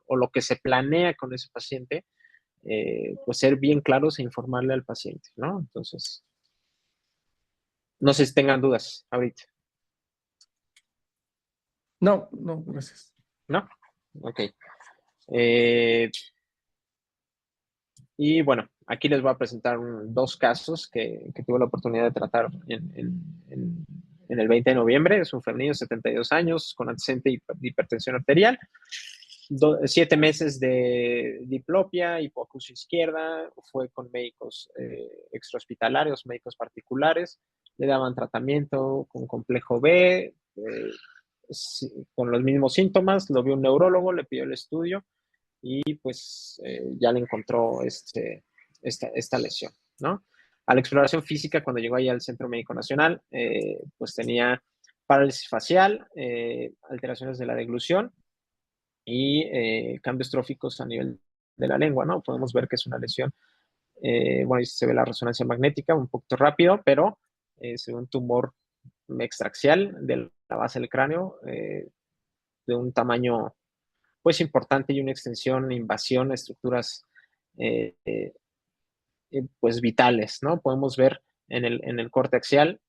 lo que se planea con ese paciente, pues ser bien claros e informarle al paciente, ¿no? Entonces, no sé si tengan dudas ahorita. No, no, gracias. ¿No? Ok. Y bueno, aquí les voy a presentar dos casos que tuve la oportunidad de tratar en el 20 de noviembre. Es un femenino de 72 años con antecedente de hipertensión arterial, 7 meses de diplopia, hipoacusia izquierda, fue con médicos extrahospitalarios, médicos particulares, le daban tratamiento con complejo B, con los mismos síntomas, lo vio un neurólogo, le pidió el estudio y pues ya le encontró esta lesión, ¿no? A la exploración física, cuando llegó ahí al Centro Médico Nacional, pues tenía parálisis facial, alteraciones de la deglución y cambios tróficos a nivel de la lengua, ¿no? Podemos ver que es una lesión, bueno, ahí se ve la resonancia magnética un poquito rápido, pero se ve un tumor extraxial de la base del cráneo de un tamaño pues importante y una extensión, invasión a estructuras pues vitales, ¿no? Podemos ver en el corte axial,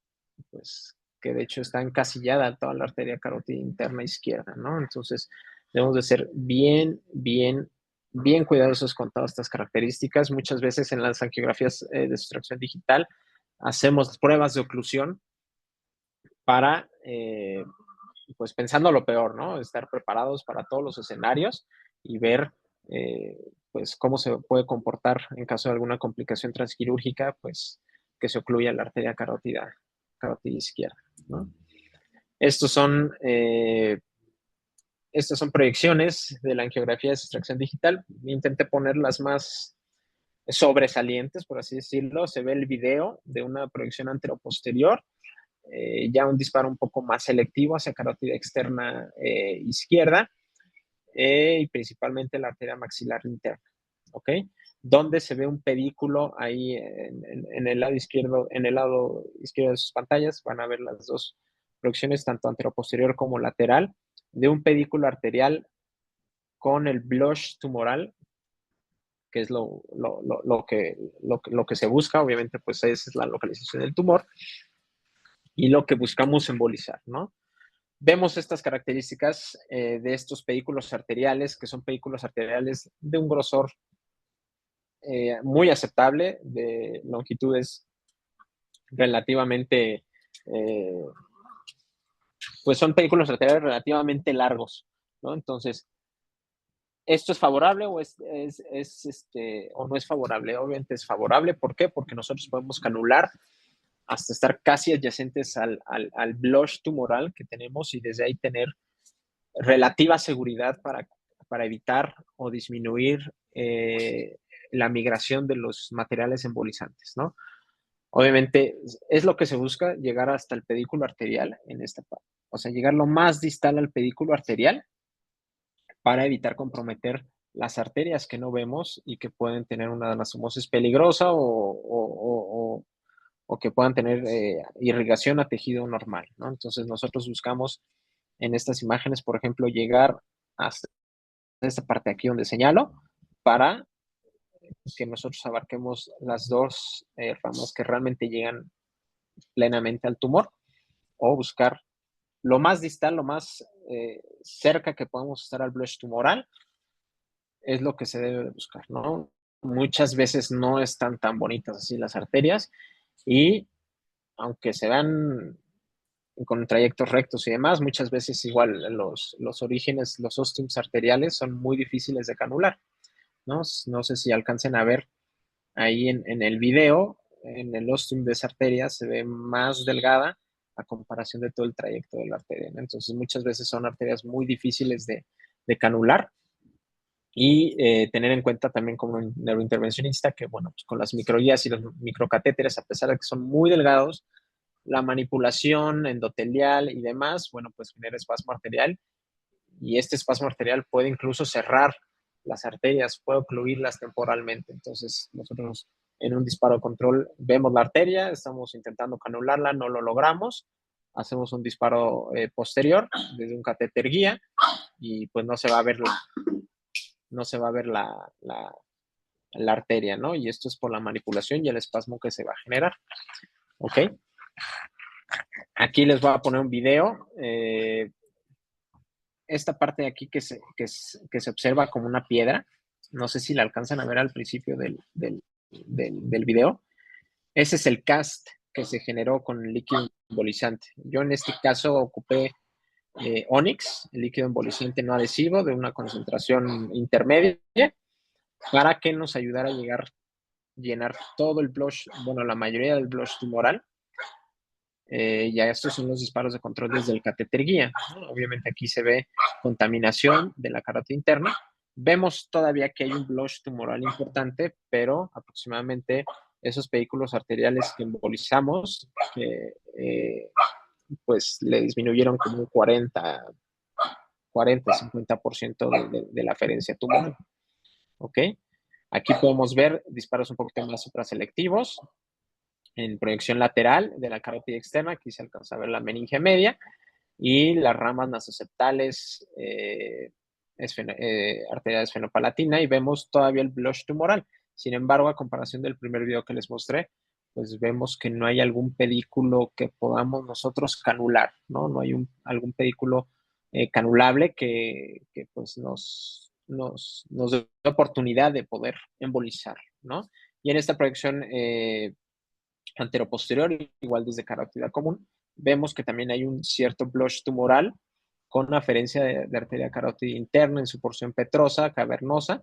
pues que de hecho está encasillada toda la arteria carótida interna izquierda, ¿no? Entonces debemos de ser bien, bien, bien cuidadosos con todas estas características. Muchas veces en las angiografías de sustracción digital hacemos pruebas de oclusión para, pues pensando lo peor, ¿no? Estar preparados para todos los escenarios y ver, pues, cómo se puede comportar en caso de alguna complicación transquirúrgica, pues, que se ocluya la arteria carótida izquierda, ¿no? Estos son, estas son proyecciones de la angiografía de sustracción digital. Intenté poner las más sobresalientes, por así decirlo. Se ve el video de una proyección anteroposterior, ya un disparo un poco más selectivo hacia carótida externa izquierda, y principalmente la arteria maxilar interna, ¿ok? Donde se ve un pedículo ahí en el lado izquierdo, de sus pantallas, van a ver las dos proyecciones, tanto anteroposterior como lateral, de un pedículo arterial con el blush tumoral, que es lo que se busca, obviamente, pues esa es la localización del tumor, y lo que buscamos embolizar, ¿no? Vemos estas características de estos pedículos arteriales, que son pedículos arteriales de un grosor muy aceptable, de longitudes relativamente, pues son pedículos arteriales relativamente largos, ¿no? Entonces, ¿esto es favorable o o no es favorable? Obviamente es favorable. ¿Por qué? Porque nosotros podemos canular hasta estar casi adyacentes al blush tumoral que tenemos y desde ahí tener relativa seguridad para evitar o disminuir la migración de los materiales embolizantes, ¿no? Obviamente es lo que se busca, llegar hasta el pedículo arterial en esta parte. O sea, llegar lo más distal al pedículo arterial para evitar comprometer las arterias que no vemos y que pueden tener una anastomosis peligrosa o que puedan tener irrigación a tejido normal, ¿no? Entonces nosotros buscamos en estas imágenes, por ejemplo, llegar hasta esta parte aquí donde señalo para que nosotros abarquemos las dos ramas que realmente llegan plenamente al tumor, o buscar lo más distal, lo más cerca que podamos estar al blush tumoral, es lo que se debe de buscar, ¿no? Muchas veces no están tan bonitas así las arterias y aunque se vean con trayectos rectos y demás, muchas veces igual los orígenes, los ostiums arteriales son muy difíciles de canular, ¿no? No sé si alcancen a ver ahí en el video, en el ostium de esa arteria se ve más delgada a comparación de todo el trayecto de la arteria, ¿no? Entonces muchas veces son arterias muy difíciles de canular y tener en cuenta también como un neurointervencionista que, bueno, pues con las microguías y los microcatéteres, a pesar de que son muy delgados, la manipulación endotelial y demás, bueno, pues genera espasmo arterial y este espasmo arterial puede incluso cerrar las arterias, puede ocluirlas temporalmente. Entonces, nosotros en un disparo control vemos la arteria, estamos intentando canularla, no lo logramos, hacemos un disparo posterior desde un catéter guía y pues no se va a ver la arteria, ¿no? Y esto es por la manipulación y el espasmo que se va a generar. ¿Ok? Aquí les voy a poner un video. Esta parte de aquí que se observa como una piedra, no sé si la alcanzan a ver al principio del video. Ese es el cast que se generó con el líquido embolizante. Yo en este caso ocupé Onyx, el líquido embolizante no adhesivo de una concentración intermedia, para que nos ayudara a llenar todo el blush, bueno, la mayoría del blush tumoral. Ya estos son los disparos de control desde el catéter guía, ¿no? Obviamente aquí se ve contaminación de la carótida interna. Vemos todavía que hay un blush tumoral importante, pero aproximadamente esos pedículos arteriales que embolizamos, pues le disminuyeron como un 50% de la aferencia tumoral. ¿Ok? Aquí podemos ver disparos un poquito más supraselectivos, en proyección lateral de la carótida externa, aquí se alcanza a ver la meninge media y las ramas nasoseptales, arteria esfenopalatina, y vemos todavía el blush tumoral. Sin embargo, a comparación del primer video que les mostré, pues vemos que no hay algún pedículo que podamos nosotros canular, ¿no? No hay algún pedículo canulable que pues nos da la oportunidad de poder embolizar, ¿no? Y en esta proyección anteroposterior, igual desde carótida común, vemos que también hay un cierto blush tumoral con aferencia de arteria carótida interna en su porción petrosa, cavernosa,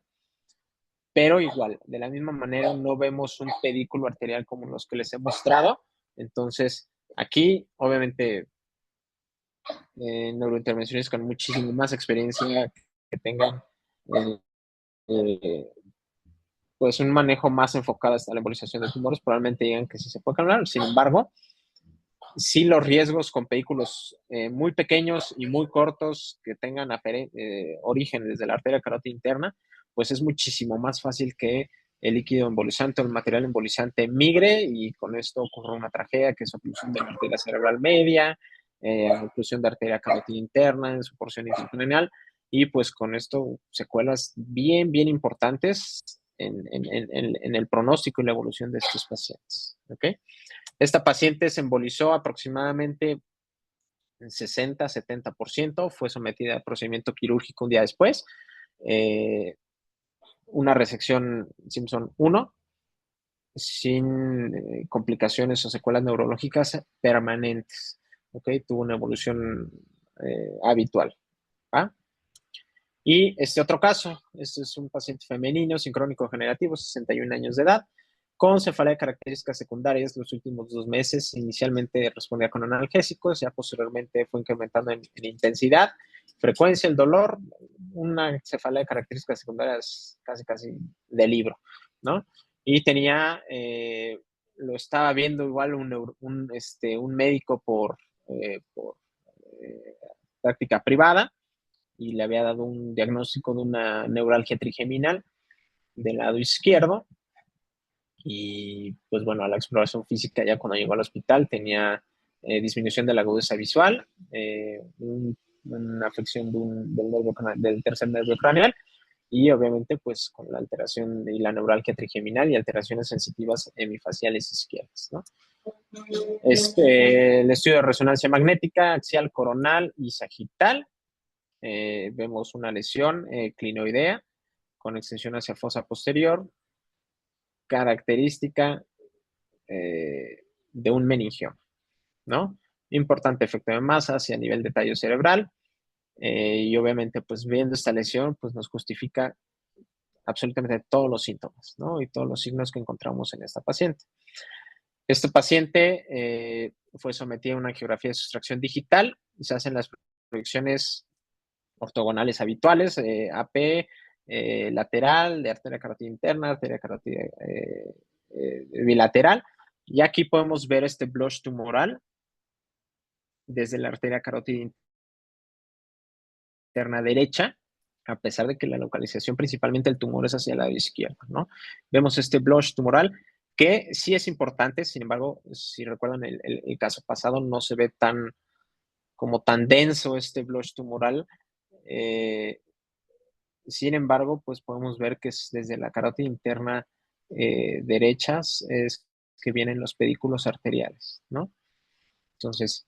pero igual, de la misma manera, no vemos un pedículo arterial como los que les he mostrado. Entonces, aquí, obviamente, neurointervenciones con muchísimo más experiencia, que tengan eh, eh, pues un manejo más enfocado hasta la embolización de tumores, probablemente digan que sí se puede calcular. Sin embargo, sí los riesgos con vehículos muy pequeños y muy cortos que tengan origen desde la arteria carótida interna, pues es muchísimo más fácil que el líquido embolizante o el material embolizante migre y con esto ocurre una tragedia que es oclusión de la arteria cerebral media, oclusión de arteria carótida interna en su porción intracranial y pues con esto secuelas bien, bien importantes en el pronóstico y la evolución de estos pacientes. ¿Ok? Esta paciente se embolizó aproximadamente en 60-70%, fue sometida a procedimiento quirúrgico un día después, una resección Simpson 1, sin complicaciones o secuelas neurológicas permanentes. ¿Okay? Tuvo una evolución habitual. ¿Va? Y este otro caso, este es un paciente femenino sincrónico generativo, 61 años de edad, con cefalea de características secundarias los últimos 2 meses. Inicialmente respondía con analgésicos, ya posteriormente fue incrementando en intensidad, frecuencia, el dolor, una cefalea de características secundarias casi de libro, ¿no? Y tenía, lo estaba viendo igual un médico por práctica privada, y le había dado un diagnóstico de una neuralgia trigeminal del lado izquierdo. Y pues bueno, a la exploración física ya cuando llegó al hospital tenía disminución de la agudeza visual, una afección del tercer nervio craneal y obviamente pues con la alteración de la neuralgia trigeminal y alteraciones sensitivas hemifaciales izquierdas, ¿no? El estudio de resonancia magnética axial, coronal y sagital, vemos una lesión clinoidea con extensión hacia fosa posterior, característica de un meningioma, ¿no? Importante efecto de masa hacia nivel de tallo cerebral, y obviamente pues viendo esta lesión pues nos justifica absolutamente todos los síntomas, ¿no? Y todos los signos que encontramos en esta paciente. Este paciente fue sometido a una angiografía de sustracción digital y se hacen las proyecciones ortogonales habituales, AP, lateral, de arteria carótida interna, arteria carótida bilateral. Y aquí podemos ver este blush tumoral desde la arteria carótida interna derecha, a pesar de que la localización principalmente el tumor es hacia el lado izquierdo, ¿no? Vemos este blush tumoral que sí es importante, sin embargo, si recuerdan el caso pasado, no se ve tan denso este blush tumoral. Sin embargo, pues podemos ver que es desde la carótida interna derechas es que vienen los pedículos arteriales, ¿no? Entonces,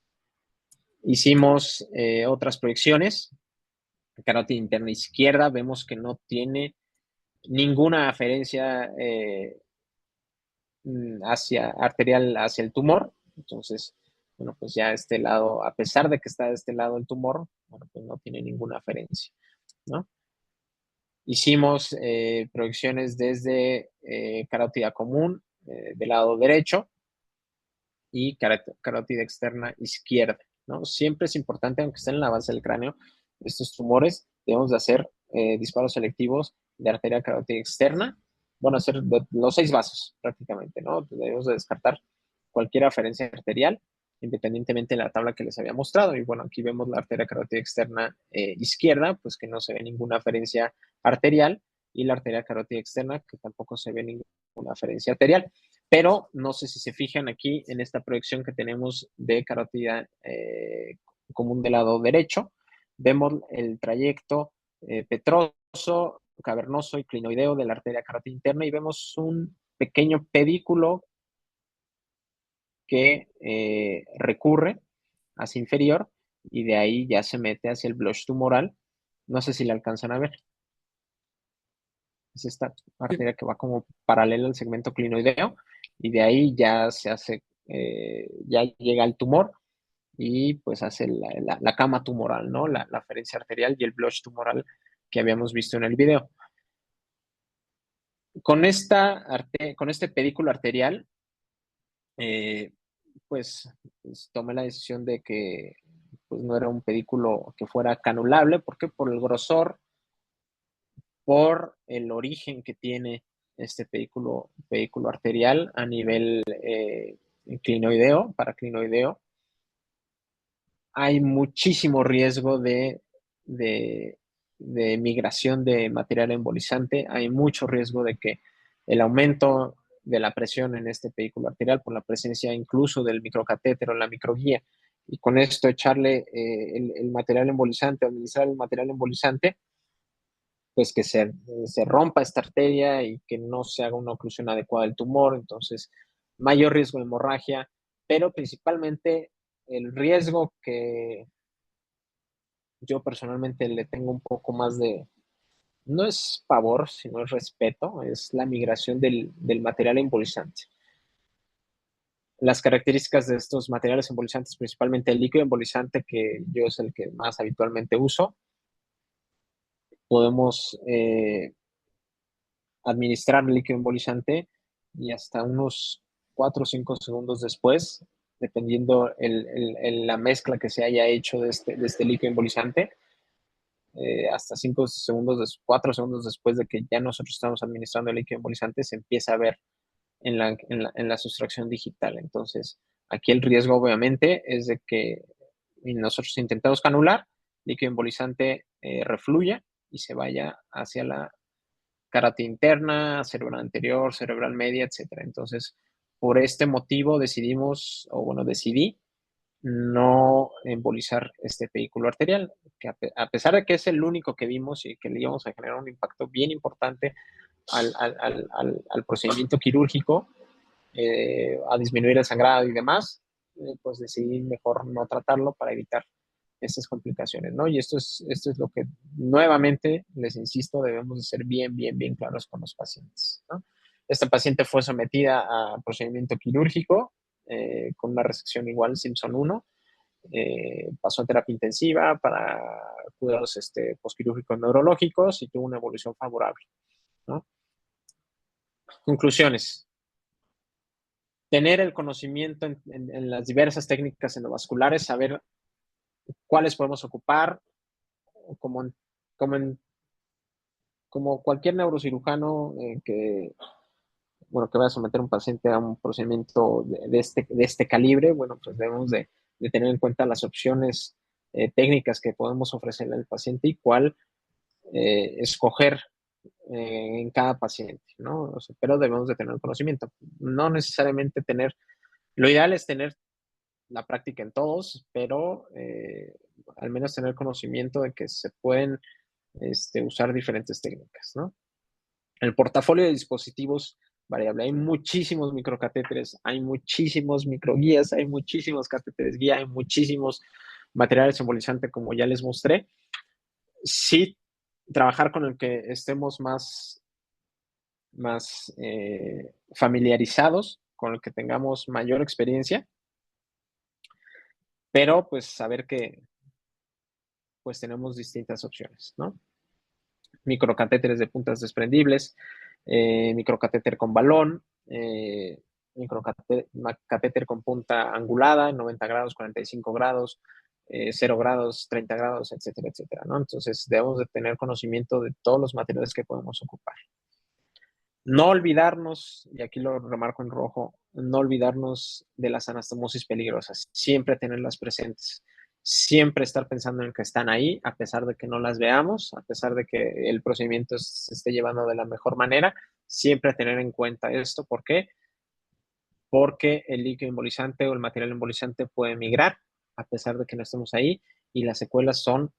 hicimos otras proyecciones. Carótida interna izquierda, vemos que no tiene ninguna aferencia arterial hacia el tumor. Entonces, bueno, pues ya este lado, a pesar de que está de este lado el tumor, bueno, pues no tiene ninguna aferencia, ¿no? Hicimos proyecciones desde carótida común del lado derecho y carótida externa izquierda, ¿no? Siempre es importante, aunque estén en la base del cráneo, estos tumores, debemos de hacer disparos selectivos de arteria carótida externa, bueno, hacer los 6 vasos prácticamente, ¿no? Debemos de descartar cualquier aferencia arterial, independientemente de la tabla que les había mostrado. Y bueno, aquí vemos la arteria carótida externa izquierda, pues que no se ve ninguna aferencia arterial, y la arteria carótida externa, que tampoco se ve ninguna aferencia arterial. Pero no sé si se fijan aquí en esta proyección que tenemos de carótida común del lado derecho, vemos el trayecto petroso, cavernoso y clinoideo de la arteria carótida interna y vemos un pequeño pedículo que recurre hacia inferior y de ahí ya se mete hacia el blush tumoral. No sé si le alcanzan a ver. Es esta arteria que va como paralela al segmento clinoideo y de ahí ya se hace, ya llega el tumor y pues hace la cama tumoral, ¿no? La ferencia arterial y el blush tumoral que habíamos visto en el video. Con este pedículo arterial, pues tomé la decisión de que pues, no era un pedículo que fuera canulable, porque por el grosor, por el origen que tiene este pedículo arterial a nivel clinoideo, paraclinoideo, hay muchísimo riesgo de migración de material embolizante, hay mucho riesgo de que el aumento de la presión en este pedículo arterial por la presencia incluso del microcatéter o la microguía, y con esto echarle el material embolizante, administrar el material embolizante, pues que se rompa esta arteria y que no se haga una oclusión adecuada del tumor, entonces mayor riesgo de hemorragia, pero principalmente el riesgo que yo personalmente le tengo un poco más de, no es pavor, sino es respeto, es la migración del material embolizante. Las características de estos materiales embolizantes, principalmente el líquido embolizante, que yo es el que más habitualmente uso, podemos administrar el líquido embolizante y hasta unos 4 o 5 segundos después, dependiendo la mezcla que se haya hecho de este líquido embolizante, hasta 5 segundos, 4 segundos después de que ya nosotros estamos administrando el líquido embolizante, se empieza a ver en la sustracción digital. Entonces, aquí el riesgo obviamente es de que nosotros intentamos canular, líquido embolizante refluya y se vaya hacia la carótida interna, cerebral anterior, cerebral media, etcétera. Entonces, por este motivo decidí no embolizar este vehículo arterial, que a pesar de que es el único que vimos y que le íbamos a generar un impacto bien importante al procedimiento quirúrgico, a disminuir el sangrado y demás, pues decidí mejor no tratarlo para evitar estas complicaciones, ¿no? Y esto es lo que nuevamente, les insisto, debemos de ser bien, bien, bien claros con los pacientes, ¿no? Esta paciente fue sometida a procedimiento quirúrgico con una resección igual Simpson 1, pasó a terapia intensiva para cuidados posquirúrgicos neurológicos y tuvo una evolución favorable, ¿no? Conclusiones. Tener el conocimiento en las diversas técnicas endovasculares, saber cuáles podemos ocupar, como, como, como cualquier neurocirujano que vaya a someter a un paciente a un procedimiento de este calibre, bueno, pues debemos de tener en cuenta las opciones técnicas que podemos ofrecerle al paciente y cuál escoger en cada paciente, ¿no? O sea, pero debemos de tener conocimiento. No necesariamente lo ideal es tener la práctica en todos, pero al menos tener conocimiento de que se pueden usar diferentes técnicas, ¿no? El portafolio de dispositivos variable. Hay muchísimos microcatéteres, hay muchísimos microguías, hay muchísimos catéteres guía, hay muchísimos materiales embolizantes, como ya les mostré. Sí, trabajar con el que estemos más familiarizados, con el que tengamos mayor experiencia, pero pues saber que pues tenemos distintas opciones, ¿no? Microcatéteres de puntas desprendibles, microcatéter con balón, microcatéter con punta angulada, 90 grados, 45 grados, 0 grados, 30 grados, etcétera, etcétera, ¿no? Entonces debemos de tener conocimiento de todos los materiales que podemos ocupar. No olvidarnos, y aquí lo remarco en rojo, no olvidarnos de las anastomosis peligrosas, siempre tenerlas presentes, siempre estar pensando en que están ahí, a pesar de que no las veamos, a pesar de que el procedimiento se esté llevando de la mejor manera, siempre tener en cuenta esto. ¿Por qué? Porque el líquido embolizante o el material embolizante puede migrar, a pesar de que no estemos ahí, y las secuelas son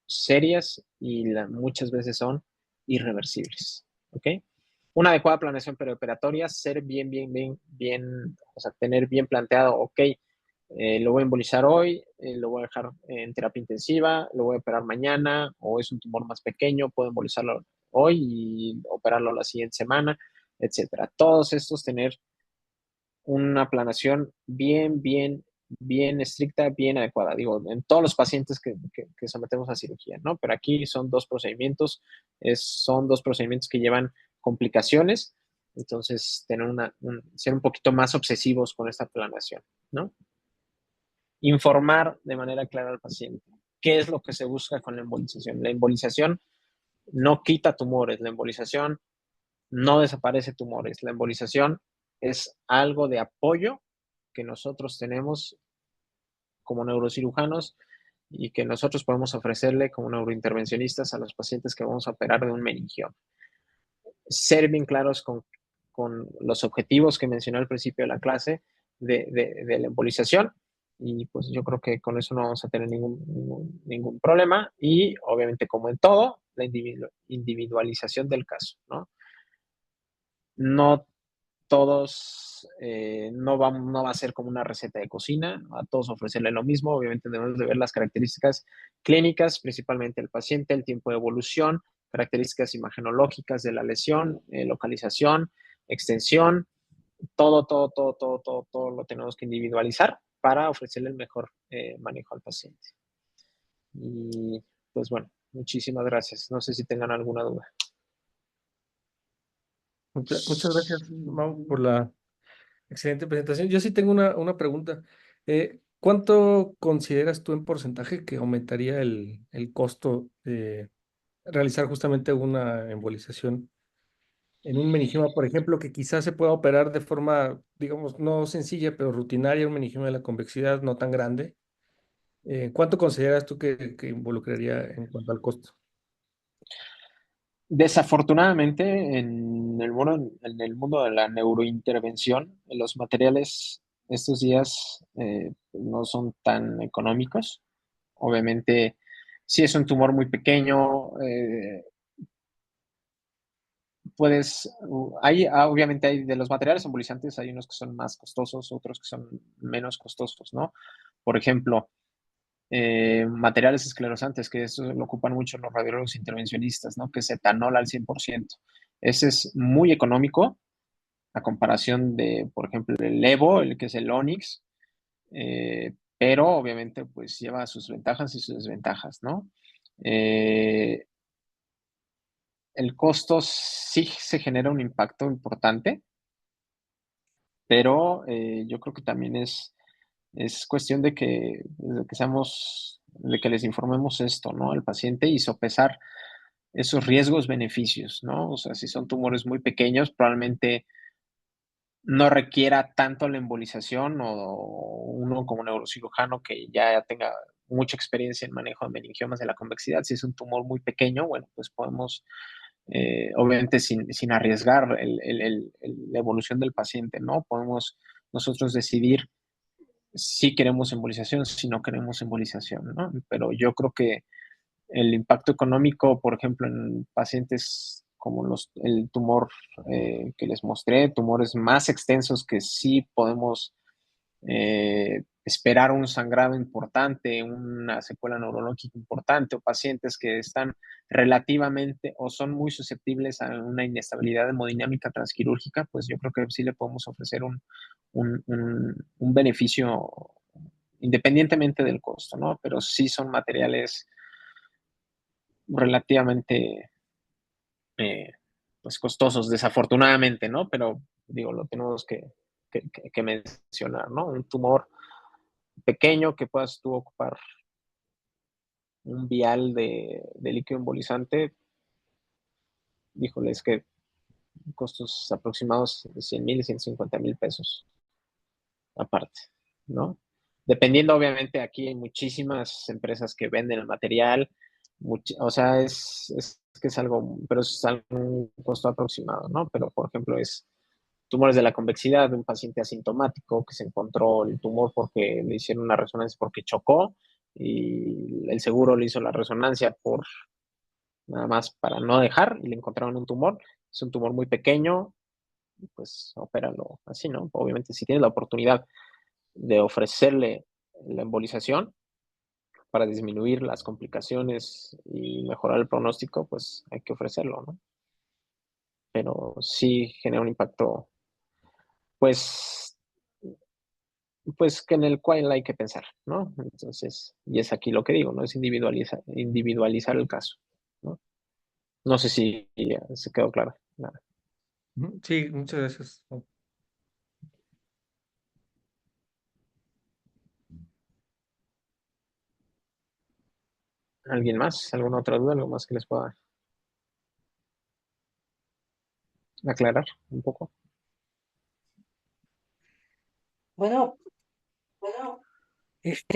serias y muchas veces son irreversibles, ¿ok? Una adecuada planeación preoperatoria, ser bien, bien, bien, bien, o sea, tener bien planteado, ok, lo voy a embolizar hoy, lo voy a dejar en terapia intensiva, lo voy a operar mañana, o es un tumor más pequeño, puedo embolizarlo hoy y operarlo la siguiente semana, etcétera. Todos estos tener una planeación bien estricta, bien adecuada. Digo, en todos los pacientes que sometemos a cirugía, ¿no? Pero aquí son dos procedimientos, son dos procedimientos que llevan complicaciones, entonces tener ser un poquito más obsesivos con esta planeación, ¿no? Informar de manera clara al paciente qué es lo que se busca con la embolización. La embolización no quita tumores, la embolización no desaparece tumores, la embolización es algo de apoyo que nosotros tenemos como neurocirujanos y que nosotros podemos ofrecerle como neurointervencionistas a los pacientes que vamos a operar de un meningioma. Ser bien claros con los objetivos que mencioné al principio de la clase de la embolización, y pues yo creo que con eso no vamos a tener ningún problema, y obviamente como en todo, la individualización del caso, ¿no? No todos, no va a ser como una receta de cocina, a todos ofrecerle lo mismo. Obviamente debemos de ver las características clínicas, principalmente el paciente, el tiempo de evolución, características imagenológicas de la lesión, localización, extensión, todo lo tenemos que individualizar para ofrecerle el mejor manejo al paciente. Y pues bueno, muchísimas gracias. No sé si tengan alguna duda. Muchas gracias, Mau, por la excelente presentación. Yo sí tengo una pregunta. ¿Cuánto consideras tú en porcentaje que aumentaría el costo de realizar justamente una embolización en un meningioma, por ejemplo, que quizás se pueda operar de forma, digamos, no sencilla, pero rutinaria, un meningioma de la convexidad no tan grande? ¿Cuánto consideras tú que involucraría en cuanto al costo? Desafortunadamente, en el mundo de la neurointervención, los materiales estos días no son tan económicos. Obviamente, si es un tumor muy pequeño, obviamente hay de los materiales embolizantes, hay unos que son más costosos, otros que son menos costosos, ¿no? Por ejemplo, materiales esclerosantes, que eso lo ocupan mucho los radiólogos intervencionistas, ¿no? Que es etanol al 100%. Ese es muy económico a comparación de, por ejemplo, el Evo, el que es el Onyx, pero obviamente pues lleva sus ventajas y sus desventajas, ¿no? Eh, el costo sí se genera un impacto importante, pero yo creo que también es cuestión de que les informemos esto, ¿no? Al paciente y sopesar esos riesgos, beneficios, ¿no? O sea, si son tumores muy pequeños, probablemente no requiera tanto la embolización o uno como neurocirujano que ya tenga mucha experiencia en manejo de meningiomas de la convexidad. Si es un tumor muy pequeño, bueno, pues podemos, obviamente sin arriesgar la evolución del paciente, ¿no? Podemos nosotros decidir si queremos embolización, si no queremos embolización, ¿no? Pero yo creo que el impacto económico, por ejemplo, en pacientes como el tumor que les mostré, tumores más extensos que sí podemos esperar un sangrado importante, una secuela neurológica importante, o pacientes que están relativamente o son muy susceptibles a una inestabilidad hemodinámica transquirúrgica, pues yo creo que sí le podemos ofrecer un beneficio independientemente del costo, ¿no? Pero sí son materiales relativamente eh, pues costosos, desafortunadamente, ¿no? Pero digo, lo tenemos que mencionar, ¿no? Un tumor pequeño que puedas tú ocupar un vial de líquido embolizante, híjole, es que costos aproximados de 100,000 y 150,000 pesos aparte, ¿no? Dependiendo, obviamente, aquí hay muchísimas empresas que venden el material, o sea, es que es algo, pero es un costo aproximado, ¿no? Pero, por ejemplo, es tumores de la convexidad de un paciente asintomático que se encontró el tumor porque le hicieron una resonancia porque chocó y el seguro le hizo la resonancia por nada más para no dejar y le encontraron un tumor. Es un tumor muy pequeño, pues opéralo así, ¿no? Obviamente, si tienes la oportunidad de ofrecerle la embolización, para disminuir las complicaciones y mejorar el pronóstico, pues hay que ofrecerlo, ¿no? Pero sí genera un impacto, pues, pues que en el cual hay que pensar, ¿no? Entonces, y es aquí lo que digo, ¿no? Es individualizar el caso, ¿no? No sé si ya se quedó claro. Nada. Sí, muchas gracias. ¿Alguien más? ¿Alguna otra duda? ¿Algo más que les pueda aclarar un poco? Bueno,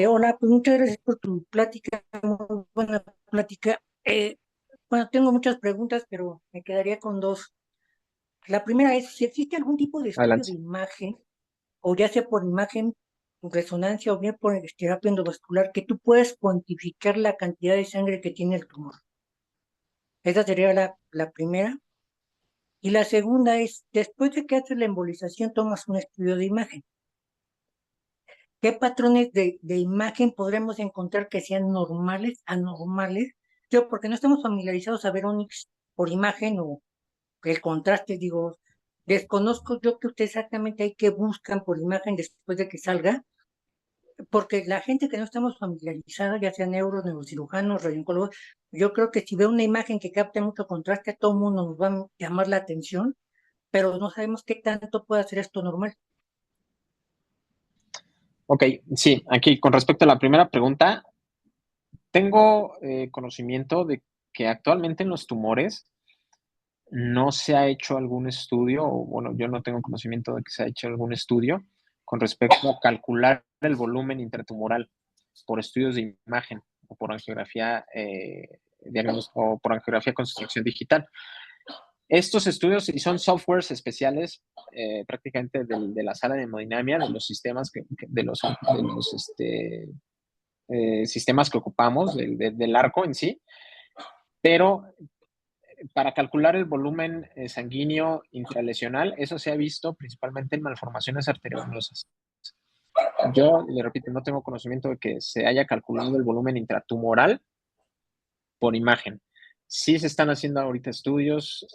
hola, pues muchas gracias por tu plática, muy buena plática. Bueno, tengo muchas preguntas, pero me quedaría con dos. La primera es si existe algún tipo de estudio de Adelante. imagen, o ya sea por imagen, resonancia o bien por terapia endovascular, que tú puedes cuantificar la cantidad de sangre que tiene el tumor. Esa sería la primera. Y la segunda es, después de que haces la embolización, tomas un estudio de imagen. ¿Qué patrones de imagen podremos encontrar que sean normales, anormales? Yo, porque no estamos familiarizados a ver Onyx por imagen o el contraste, digo, desconozco yo que usted exactamente hay que buscan por imagen después de que salga, porque la gente que no estamos familiarizados, ya sea neurocirujanos, radiólogos, yo creo que si ve una imagen que capte mucho contraste, a todo el mundo nos va a llamar la atención, pero no sabemos qué tanto puede hacer esto normal. Ok, sí, aquí con respecto a la primera pregunta, tengo conocimiento de que actualmente en los tumores no se ha hecho algún estudio, o bueno, yo no tengo conocimiento de que se ha hecho algún estudio con respecto a calcular el volumen intratumoral por estudios de imagen o por angiografía, o por angiografía con sustracción digital. Estos estudios y son softwares especiales prácticamente de la sala de hemodinamia, de los sistemas sistemas que ocupamos, del arco en sí, pero para calcular el volumen sanguíneo intralesional, eso se ha visto principalmente en malformaciones arteriovenosas. Yo, le repito, no tengo conocimiento de que se haya calculado el volumen intratumoral por imagen. Sí se están haciendo ahorita estudios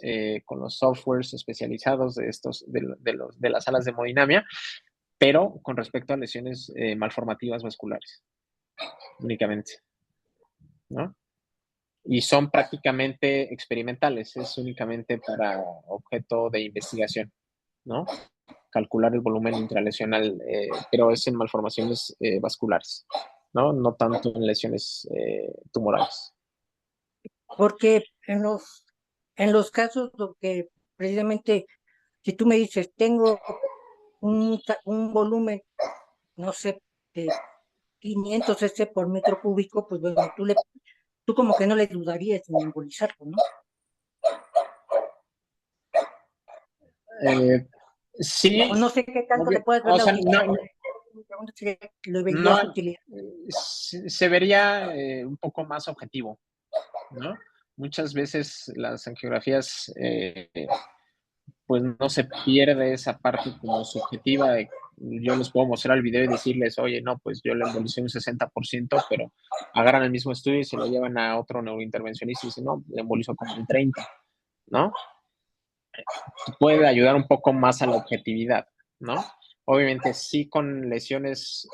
con los softwares especializados de las salas de hemodinamia, pero con respecto a lesiones malformativas vasculares, únicamente, ¿no? Y son prácticamente experimentales, es únicamente para objeto de investigación, ¿no? Calcular el volumen intralesional, pero es en malformaciones vasculares, ¿no? No tanto en lesiones tumorales. Porque en los casos que precisamente, si tú me dices, tengo un volumen, no sé, de 500 cc por metro cúbico, pues bueno, tú como que no le dudarías en embolizarlo, ¿no? Sí, O no sé qué tanto le puedes ver o la sea, utilidad. Mi pregunta sería, ¿le no, verías utilidad? se vería un poco más objetivo, ¿no? Muchas veces las angiografías, pues no se pierde esa parte como subjetiva de yo les puedo mostrar el video y decirles, oye, no, pues yo le embolicé un 60%, pero agarran el mismo estudio y se lo llevan a otro neurointervencionista y dicen, no, le embolizó como un 30, ¿no? Puede ayudar un poco más a la objetividad, ¿no? Obviamente sí con lesiones,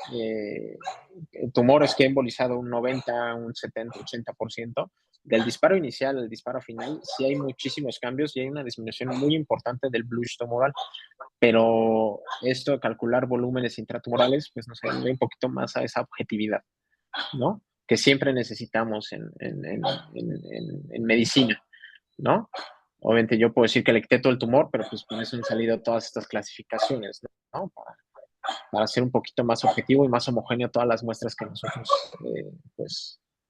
tumores que he embolizado un 90, un 70, 80%, del disparo inicial al disparo final, sí hay muchísimos cambios y hay una disminución muy importante del blush tumoral, pero esto de calcular volúmenes intratumorales, pues nos ayuda un poquito más a esa objetividad, ¿no? Que siempre necesitamos en medicina, ¿no? Obviamente yo puedo decir que le quité todo el tumor, pero pues con eso han salido todas estas clasificaciones, ¿no? Para ser un poquito más objetivo y más homogéneo todas las muestras que nosotros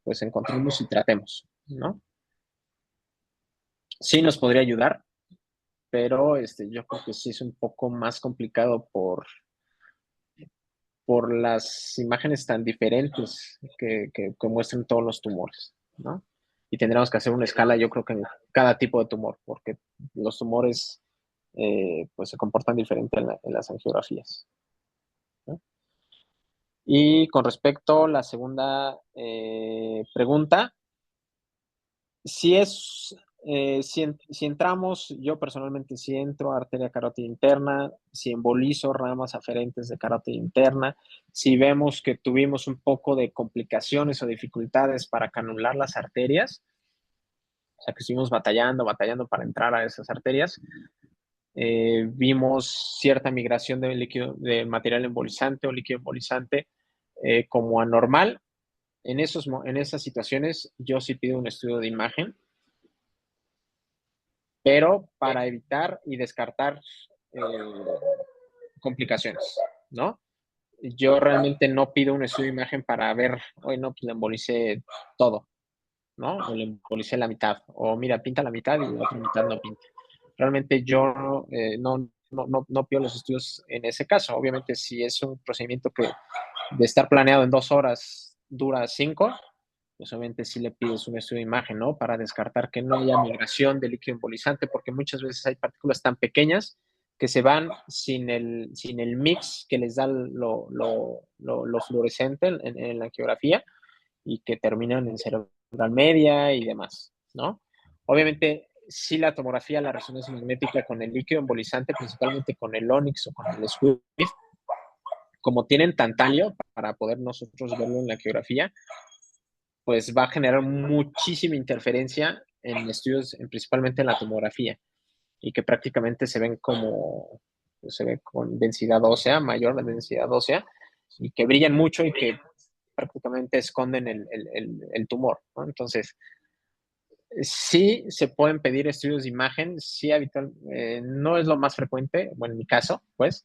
pues encontremos y tratemos, ¿no? Sí nos podría ayudar, pero yo creo que sí es un poco más complicado por las imágenes tan diferentes que muestran todos los tumores, ¿no? Y tendríamos que hacer una escala, yo creo que en cada tipo de tumor, porque los tumores pues se comportan diferente en las angiografías, ¿no? Y con respecto a la segunda pregunta, si entramos, yo personalmente si entro a arteria carótida interna, si embolizo ramas aferentes de carótida interna, si vemos que tuvimos un poco de complicaciones o dificultades para canular las arterias, o sea que estuvimos batallando para entrar a esas arterias, vimos cierta migración de líquido, de material embolizante o líquido embolizante como anormal. En esas situaciones yo sí pido un estudio de imagen, pero para evitar y descartar complicaciones, ¿no? Yo realmente no pido un estudio de imagen para ver, hoy no, pues le embolicé todo, ¿no? O le embolicé la mitad, o mira, pinta la mitad y la otra mitad no pinta. Realmente yo no pido los estudios en ese caso. Obviamente, si es un procedimiento que de estar planeado en 2 horas dura 5, pues obviamente sí le pides un estudio de imagen, ¿no? Para descartar que no haya migración de líquido embolizante, porque muchas veces hay partículas tan pequeñas que se van sin el mix que les da lo fluorescente en la angiografía y que terminan en cerebral media y demás, ¿no? Obviamente, sí la tomografía, la resonancia magnética con el líquido embolizante, principalmente con el Onyx o con el Swift, como tienen tantalio para poder nosotros verlo en la angiografía, pues va a generar muchísima interferencia en estudios, principalmente en la tomografía, y que prácticamente se ven como, se ve con densidad ósea, mayor la densidad ósea, y que brillan mucho y que prácticamente esconden el tumor, ¿no? Entonces, sí se pueden pedir estudios de imagen, sí habitual, no es lo más frecuente, bueno, en mi caso, pues,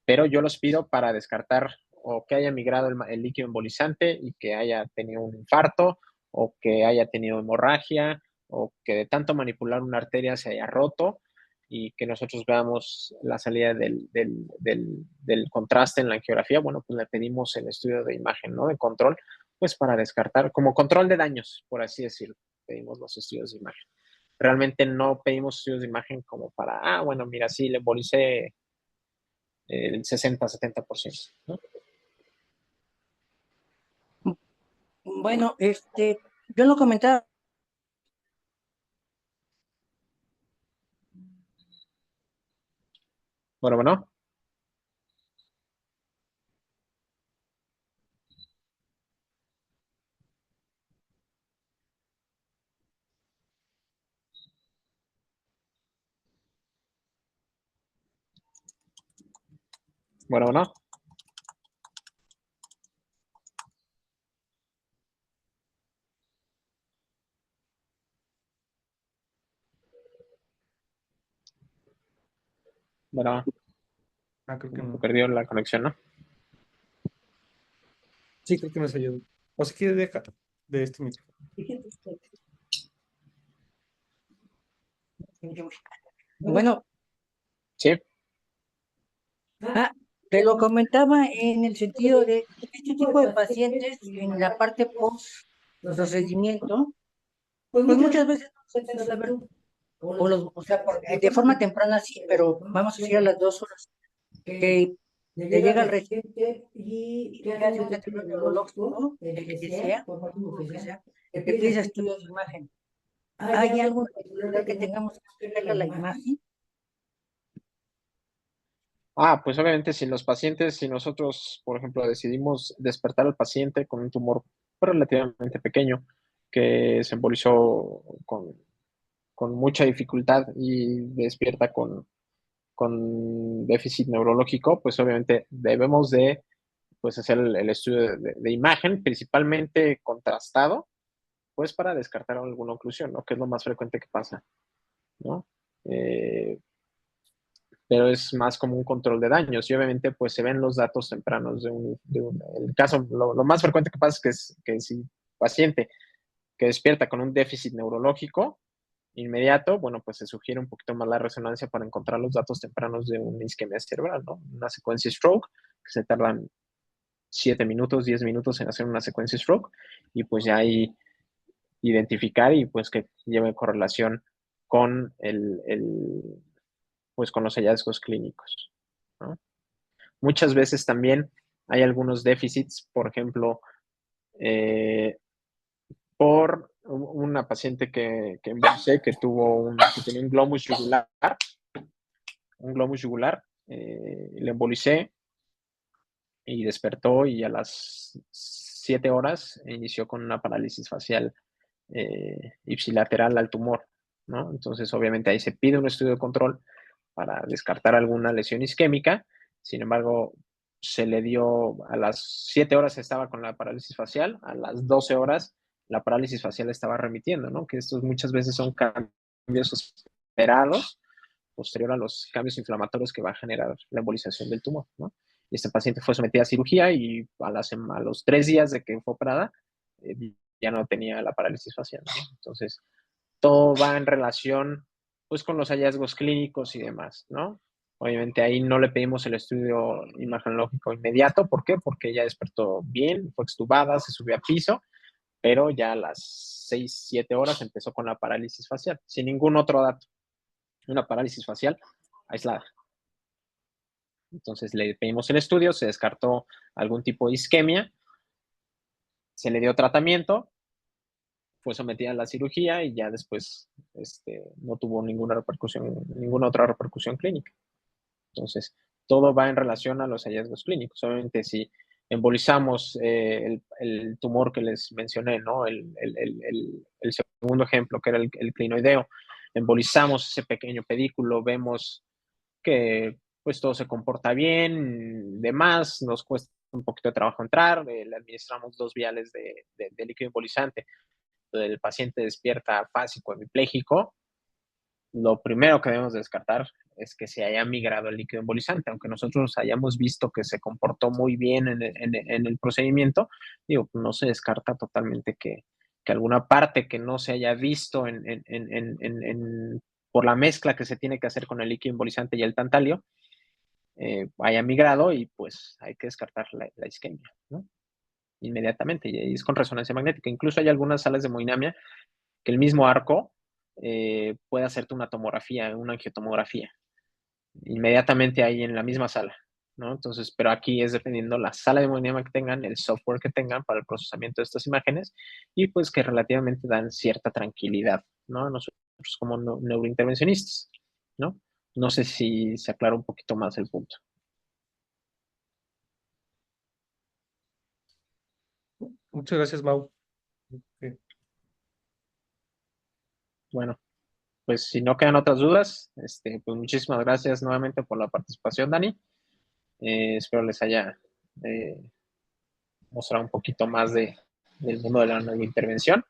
pero yo los pido para descartar o que haya migrado el líquido embolizante y que haya tenido un infarto, o que haya tenido hemorragia, o que de tanto manipular una arteria se haya roto y que nosotros veamos la salida del contraste en la angiografía. Bueno, pues le pedimos el estudio de imagen, ¿no? De control, pues para descartar, como control de daños, por así decirlo, pedimos los estudios de imagen. Realmente no pedimos estudios de imagen como para, bueno, mira, sí, le embolicé el 60-70%, ¿no? Bueno, yo lo comentaba. Bueno, bueno. Bueno, bueno. Bueno, Creo que se no. perdió la conexión, ¿no? Sí, creo que no se ayudó. O si quiere, deja de este micrófono. Bueno, Sí. te lo comentaba en el sentido de este tipo de pacientes en la parte post procedimiento, pues muchas veces no se puede saber, o sea, de forma temprana sí, pero vamos a decir a las 2 horas, que le llega al residente y le hace un deterioro neurológico, el que sea, lo que sea, le pide estudios de imagen. ¿Hay algo en particular que tengamos que ver a la imagen? Pues obviamente si nosotros, por ejemplo, decidimos despertar al paciente con un tumor relativamente pequeño que se embolizó con mucha dificultad y despierta con déficit neurológico, pues obviamente debemos de pues, hacer el estudio de imagen, principalmente contrastado, pues para descartar alguna oclusión, ¿no? Que es lo más frecuente que pasa, ¿no? Pero es más como un control de daños y obviamente pues se ven los datos tempranos el caso, lo más frecuente que pasa es que si paciente que despierta con un déficit neurológico inmediato, bueno, pues se sugiere un poquito más la resonancia para encontrar los datos tempranos de una isquemia cerebral, ¿no? Una secuencia stroke, que se tardan 7 minutos, 10 minutos en hacer una secuencia stroke, y pues ya ahí identificar y pues que lleve correlación con pues con los hallazgos clínicos, ¿no? Muchas veces también hay algunos déficits, por ejemplo, por una paciente que embolicé, que tenía un glomus yugular, le embolicé y despertó, y a las 7 horas inició con una parálisis facial ipsilateral al tumor, ¿no? Entonces, obviamente ahí se pide un estudio de control para descartar alguna lesión isquémica. Sin embargo, se le dio, a las 7 horas estaba con la parálisis facial, a las 12 horas la parálisis facial estaba remitiendo, ¿no? Que estos muchas veces son cambios esperados posterior a los cambios inflamatorios que va a generar la embolización del tumor, ¿no? Y esta paciente fue sometida a cirugía, y a los 3 días de que fue operada, ya no tenía la parálisis facial, ¿no? Entonces, todo va en relación, pues, con los hallazgos clínicos y demás, ¿no? Obviamente ahí no le pedimos el estudio imagenológico inmediato. ¿Por qué? Porque ella despertó bien, fue extubada, se subió a piso, pero ya a las 6, 7 horas empezó con la parálisis facial, sin ningún otro dato. Una parálisis facial aislada. Entonces le pedimos el estudio, se descartó algún tipo de isquemia, se le dio tratamiento, fue sometida a la cirugía, y ya después no tuvo ninguna otra repercusión clínica. Entonces, todo va en relación a los hallazgos clínicos. Obviamente, si embolizamos el tumor que les mencioné, ¿no? El segundo ejemplo, que era el clinoideo, embolizamos ese pequeño pedículo, vemos que pues todo se comporta bien, demás, nos cuesta un poquito de trabajo entrar, le administramos 2 viales de líquido embolizante, el paciente despierta fásico hemipléjico. Lo primero que debemos descartar es que se haya migrado el líquido embolizante, aunque nosotros hayamos visto que se comportó muy bien en el procedimiento. Digo, no se descarta totalmente que alguna parte que no se haya visto por la mezcla que se tiene que hacer con el líquido embolizante y el tantalio, haya migrado, y pues hay que descartar la isquemia, ¿no? Inmediatamente, y es con resonancia magnética. Incluso hay algunas salas de hemodinamia que el mismo arco puede hacerte una tomografía, una angiotomografía, inmediatamente ahí en la misma sala, ¿no? Entonces, pero aquí es dependiendo la sala de hemodinamia que tengan, el software que tengan para el procesamiento de estas imágenes, y pues que relativamente dan cierta tranquilidad, ¿no? Nosotros como neurointervencionistas, ¿no? No sé si se aclara un poquito más el punto. Muchas gracias, Mau. Ok. Bueno, pues si no quedan otras dudas, pues muchísimas gracias nuevamente por la participación, Dani. Espero les haya mostrado un poquito más del mundo de la intervención,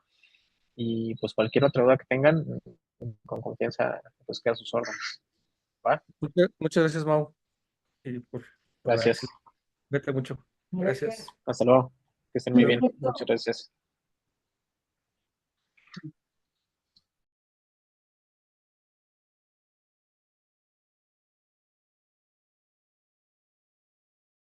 y pues cualquier otra duda que tengan, con confianza, pues queda a sus órdenes. ¿Va? Muchas gracias, Mau. Y por la Gracias. Vete mucho. Gracias. Hasta luego. Que estén muy bien. Muchas gracias.